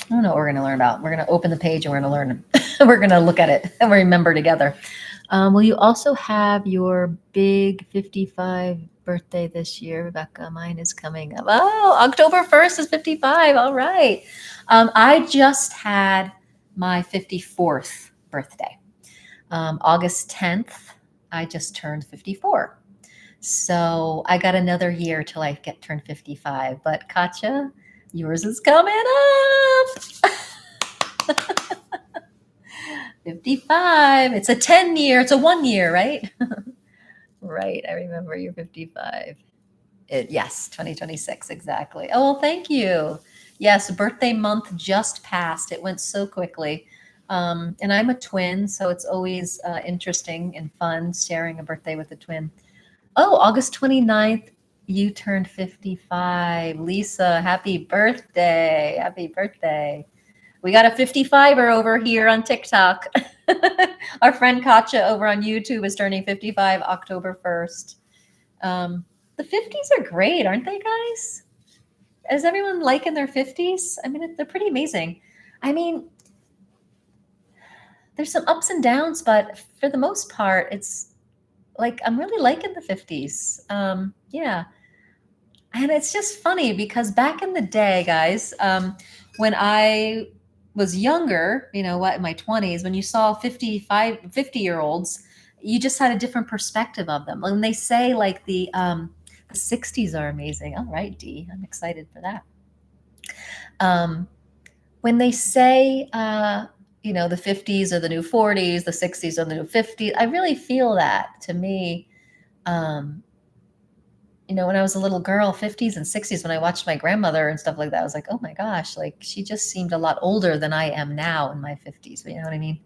don't know what we're going to learn about. We're going to open the page and we're going to learn. We're going to look at it and remember together. Will you also have your big 55 birthday this year, Rebecca? Mine is coming up. Oh, October 1st is 55. All right. I just had my 54th birthday. August 10th, I just turned 54. So I got another year till I turn 55. But Katya, yours is coming up. 55. It's a 10 year. It's a 1 year, right? Right. I remember you're 55. Yes, 2026. Exactly. Oh, well, thank you. Yes, birthday month just passed. It went so quickly. And I'm a twin, so it's always interesting and fun sharing a birthday with a twin. Oh, August 29th, you turned 55. Lisa, happy birthday. Happy birthday. We got a 55er over here on TikTok. Our friend Katja over on YouTube is turning 55 October 1st. The 50s are great, aren't they, guys? Is everyone liking their 50s? I mean, they're pretty amazing. I mean, there's some ups and downs, but for the most part, it's like I'm really liking the 50s. Yeah. And it's just funny because back in the day, guys, when I was younger, you know what, in my 20s, when you saw 50-year-olds, you just had a different perspective of them. When they say like the 60s are amazing. All right, Dee, I'm excited for that. When they say, you know, the 50s are the new 40s, the 60s are the new 50s, I really feel that to me. You know, when I was a little girl, 50s and 60s, when I watched my grandmother and stuff like that, I was like, oh my gosh, like she just seemed a lot older than I am now in my 50s. You know what I mean?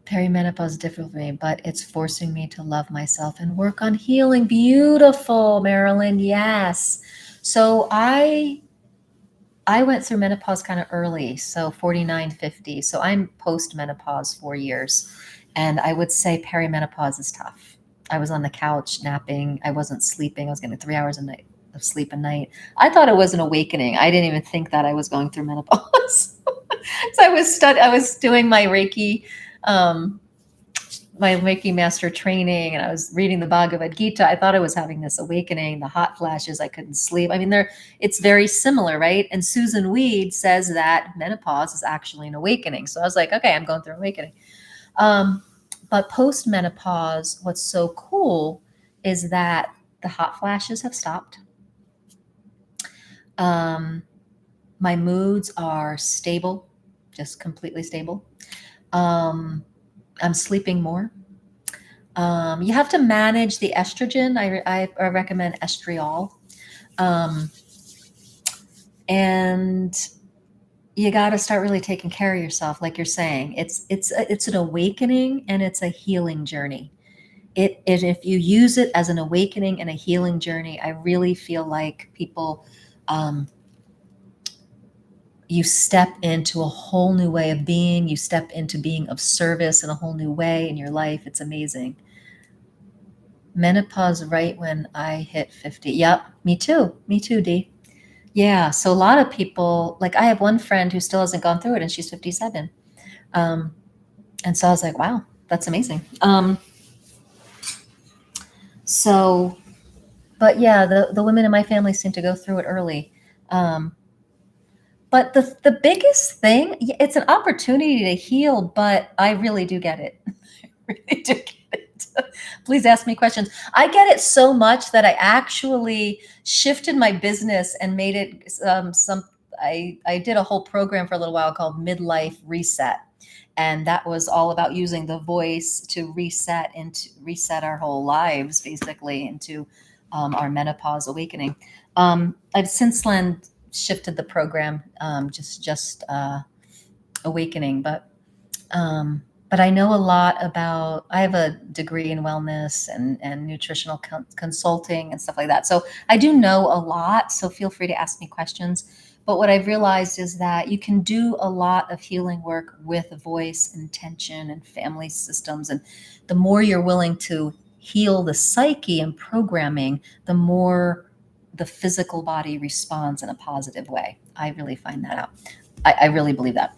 Perimenopause is different for me, but it's forcing me to love myself and work on healing. Beautiful, Marilyn. Yes. So I went through menopause kind of early, so 49, 50. So I'm post-menopause 4 years. And I would say perimenopause is tough. I was on the couch napping. I wasn't sleeping. I was getting 3 hours a night of sleep a night. I thought it was an awakening. I didn't even think that I was going through menopause. So I was doing my Reiki, my Reiki master training, and I was reading the Bhagavad Gita. I thought I was having this awakening, the hot flashes. I couldn't sleep. I mean, it's very similar, right? And Susan Weed says that menopause is actually an awakening. So I was like, okay, I'm going through awakening. But post-menopause, what's so cool is that the hot flashes have stopped. My moods are stable, just completely stable. I'm sleeping more. You have to manage the estrogen. I recommend estriol. And you got to start really taking care of yourself. Like you're saying, it's an awakening and it's a healing journey. If you use it as an awakening and a healing journey, I really feel like people, you step into a whole new way of being. You step into being of service in a whole new way in your life. It's amazing. Menopause right when I hit 50. Yep, me too. Me too, Dee. Yeah, so a lot of people, like I have one friend who still hasn't gone through it and she's 57. And so I was like, wow, that's amazing. So, but yeah, the women in my family seem to go through it early. But the biggest thing, it's an opportunity to heal, but I really do get it. I really do get it. Please ask me questions. I get it so much that I actually shifted my business and made it I did a whole program for a little while called Midlife Reset. And that was all about using the voice to reset our whole lives, basically, into our menopause awakening. I've since then shifted the program, just awakening, but I know a lot about. I have a degree in wellness and nutritional consulting and stuff like that. So I do know a lot. So feel free to ask me questions. But what I've realized is that you can do a lot of healing work with voice, intention, and family systems. And the more you're willing to heal the psyche and programming, the more the physical body responds in a positive way. I really find that out. I really believe that.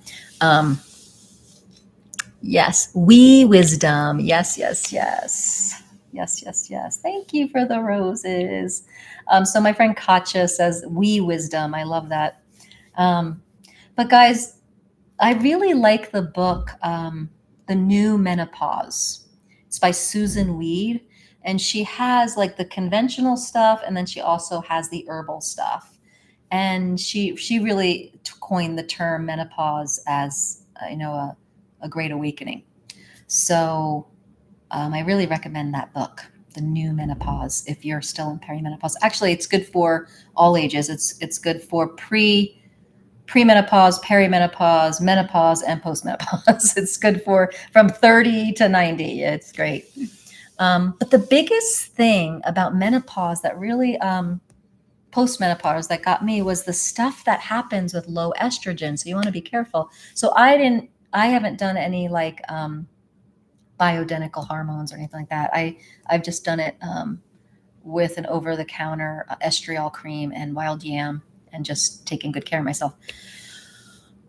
Yes, we wisdom. Yes, yes, yes. Yes, yes, yes. Thank you for the roses. So my friend Katja says, we wisdom. I love that. But guys, I really like the book, The New Menopause. It's by Susan Weed. And she has like the conventional stuff, and then she also has the herbal stuff. And she really coined the term menopause as, a great awakening. So I really recommend that book, The New Menopause, if you're still in perimenopause. Actually, it's good for all ages. It's good for premenopause, perimenopause, menopause, and postmenopause. It's good for from 30 to 90. It's great. But the biggest thing about menopause that really postmenopause that got me was the stuff that happens with low estrogen. So you want to be careful. So I haven't done any like bioidentical hormones or anything like that. I've just done it with an over-the-counter estriol cream and wild yam, and just taking good care of myself.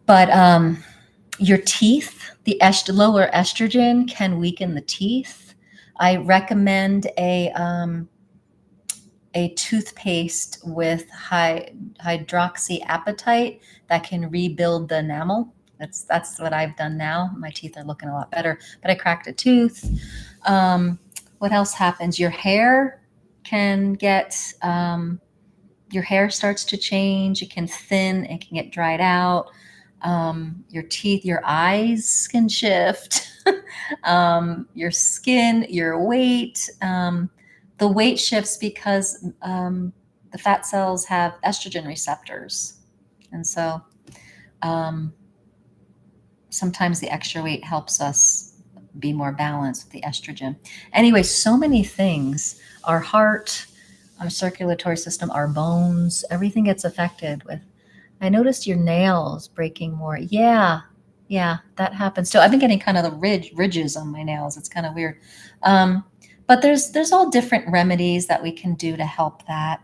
But your teeth, the lower estrogen can weaken the teeth. I recommend a toothpaste with hydroxyapatite that can rebuild the enamel. That's what I've done now. My teeth are looking a lot better, but I cracked a tooth. What else happens? Your hair can get, your hair starts to change. It can thin. It can get dried out. Your teeth, your eyes can shift. Your skin, your weight. The weight shifts because the fat cells have estrogen receptors. And so sometimes the extra weight helps us be more balanced with the estrogen. Anyway, so many things. Our heart, our circulatory system, our bones, everything gets affected with. I noticed your nails breaking more. Yeah, that happens too. I've been getting kind of the ridges on my nails. It's kind of weird. But there's all different remedies that we can do to help that.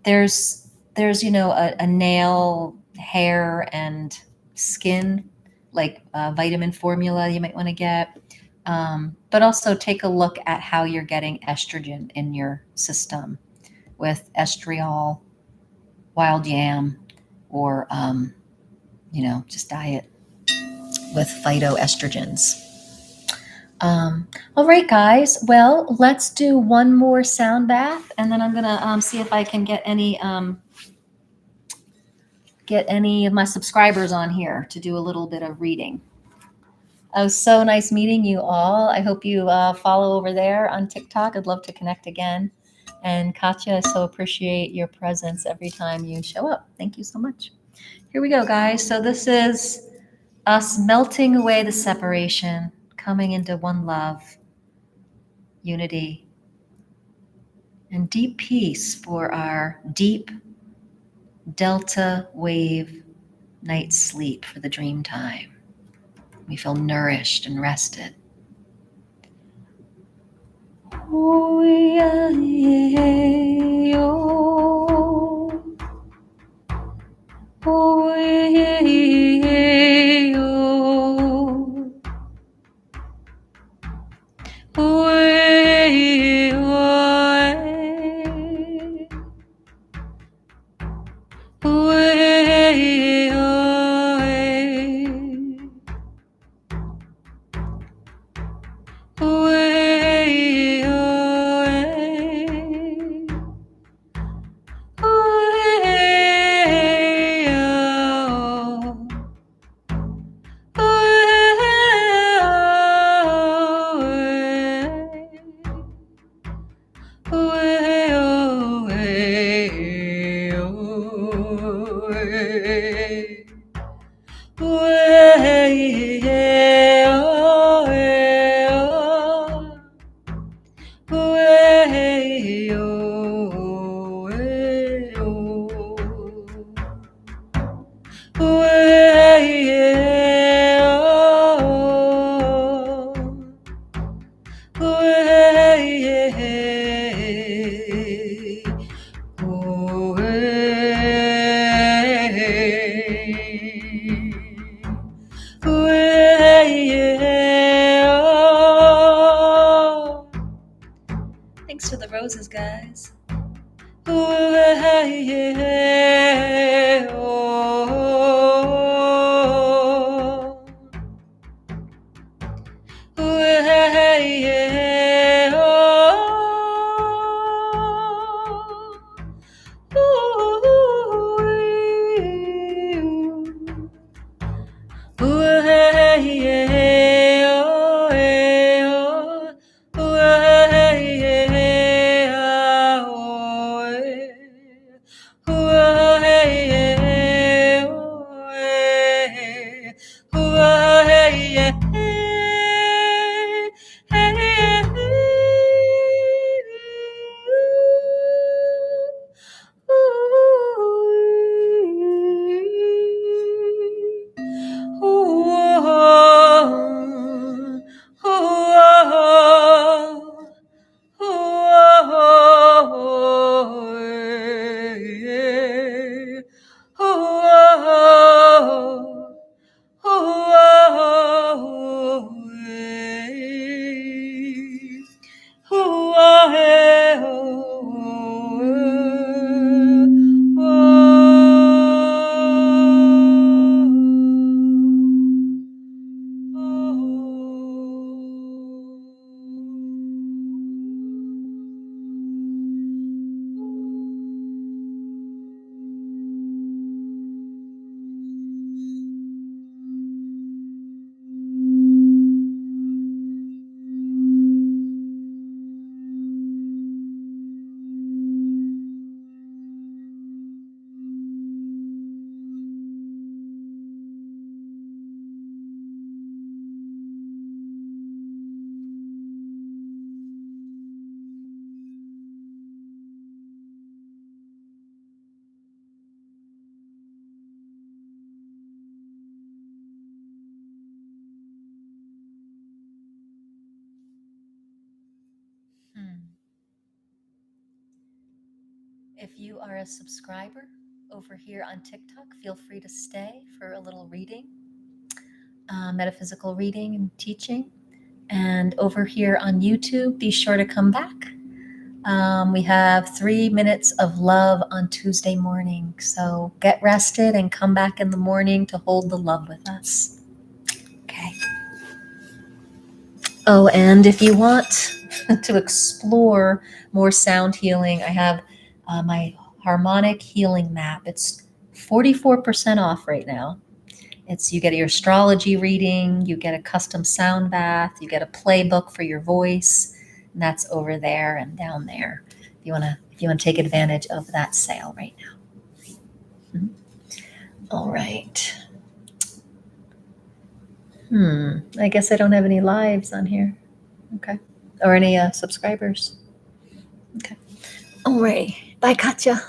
There's a nail, hair, and skin like vitamin formula you might want to get. But also take a look at how you're getting estrogen in your system with estriol, wild yam, or just diet with phytoestrogens. All right, guys. Well, let's do one more sound bath, and then I'm gonna see if I can get any of my subscribers on here to do a little bit of reading. It was so nice meeting you all. I hope you follow over there on TikTok. I'd love to connect again. And Katya, I so appreciate your presence every time you show up. Thank you so much. Here we go, guys. So this is us melting away the separation, coming into one love, unity, and deep peace for our deep delta wave night sleep for the dream time. We feel nourished and rested. Oh, yeah, yeah, oh. Oh, yeah, yeah, oh. Oh, yeah, oh. Oh, yeah, oh. Thanks for the roses, guys. Hmm. If you are a subscriber over here on TikTok, feel free to stay for a little reading, metaphysical reading and teaching. And over here on YouTube, be sure to come back. We have 3 minutes of love on Tuesday morning. So get rested and come back in the morning to hold the love with us. Okay. Oh, and if you want to explore more sound healing, I have my harmonic healing map. It's 44% off right now. You get your astrology reading, you get a custom sound bath, you get a playbook for your voice, and that's over there and down there. If you want to take advantage of that sale right now. Mhm. All right. I guess I don't have any lives on here. Okay. Or any subscribers. Okay. All right. Bye, Katya.